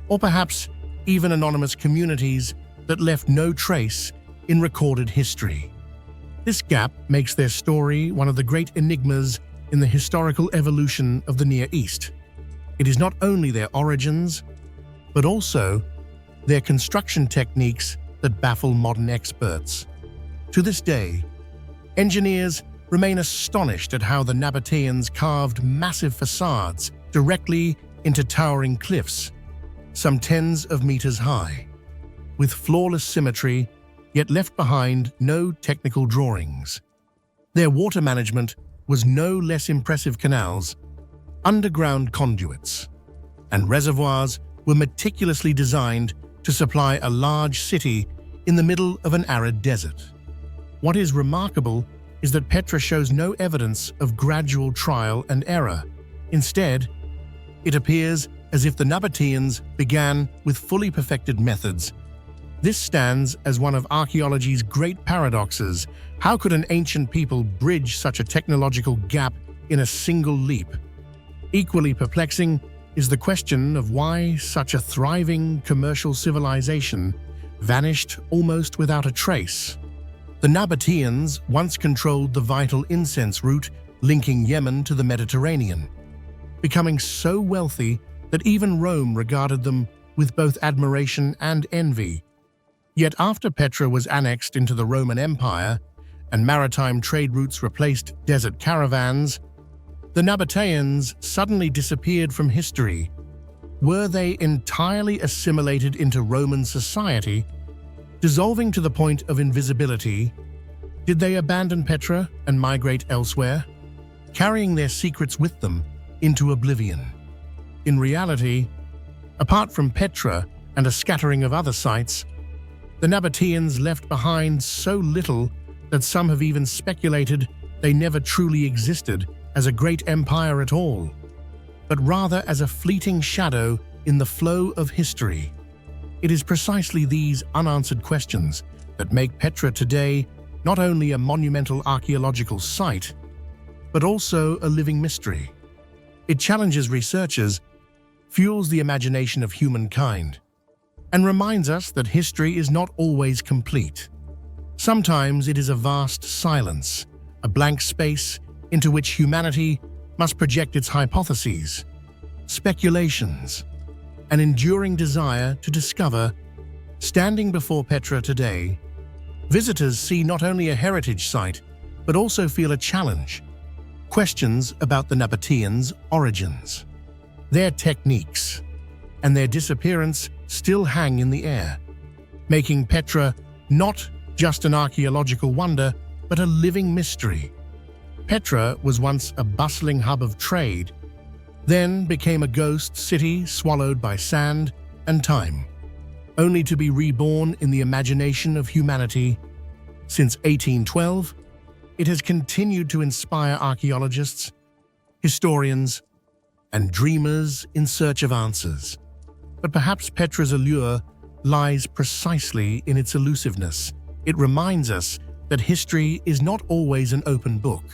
or perhaps even anonymous communities that left no trace in recorded history. This gap makes their story one of the great enigmas in the historical evolution of the Near East. It is not only their origins, but also their construction techniques that baffle modern experts. To this day, engineers remain astonished at how the Nabataeans carved massive facades directly into towering cliffs, some tens of meters high, with flawless symmetry, yet left behind no technical drawings. Their water management was no less impressive. Canals, underground conduits, and reservoirs were meticulously designed to supply a large city in the middle of an arid desert. What is remarkable is that Petra shows no evidence of gradual trial and error. Instead, it appears as if the Nabataeans began with fully perfected methods. This stands as one of archaeology's great paradoxes. How could an ancient people bridge such a technological gap in a single leap? Equally perplexing is the question of why such a thriving commercial civilization vanished almost without a trace. The Nabataeans once controlled the vital incense route linking Yemen to the Mediterranean, becoming so wealthy that even Rome regarded them with both admiration and envy. Yet after Petra was annexed into the Roman Empire and maritime trade routes replaced desert caravans, the Nabataeans suddenly disappeared from history. Were they entirely assimilated into Roman society, dissolving to the point of invisibility? Did they abandon Petra and migrate elsewhere, carrying their secrets with them into oblivion? In reality, apart from Petra and a scattering of other sites, the Nabataeans left behind so little that some have even speculated they never truly existed as a great empire at all, but rather as a fleeting shadow in the flow of history. It is precisely these unanswered questions that make Petra today not only a monumental archaeological site, but also a living mystery. It challenges researchers fuels the imagination of humankind and reminds us that history is not always complete. Sometimes it is a vast silence, a blank space into which humanity must project its hypotheses, speculations, an enduring desire to discover. Standing before Petra today, visitors see not only a heritage site, but also feel a challenge. Questions about the Nabataeans' origins, their techniques, and their disappearance still hang in the air, making Petra not just an archaeological wonder, but a living mystery. Petra was once a bustling hub of trade, then became a ghost city swallowed by sand and time, only to be reborn in the imagination of humanity. Since 1812, it has continued to inspire archaeologists, historians, and dreamers in search of answers. But perhaps Petra's allure lies precisely in its elusiveness. It reminds us that history is not always an open book,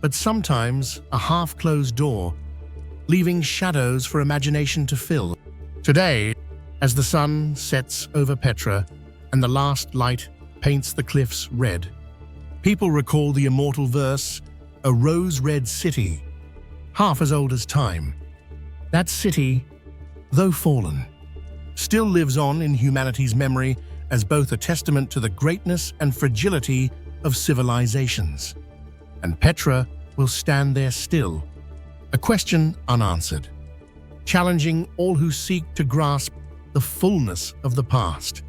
but sometimes a half-closed door, leaving shadows for imagination to fill. Today, as the sun sets over Petra and the last light paints the cliffs red, people recall the immortal verse, "A rose-red city, half as old as time." That city, though fallen, still lives on in humanity's memory as both a testament to the greatness and fragility of civilizations. And Petra will stand there still, a question unanswered, challenging all who seek to grasp the fullness of the past.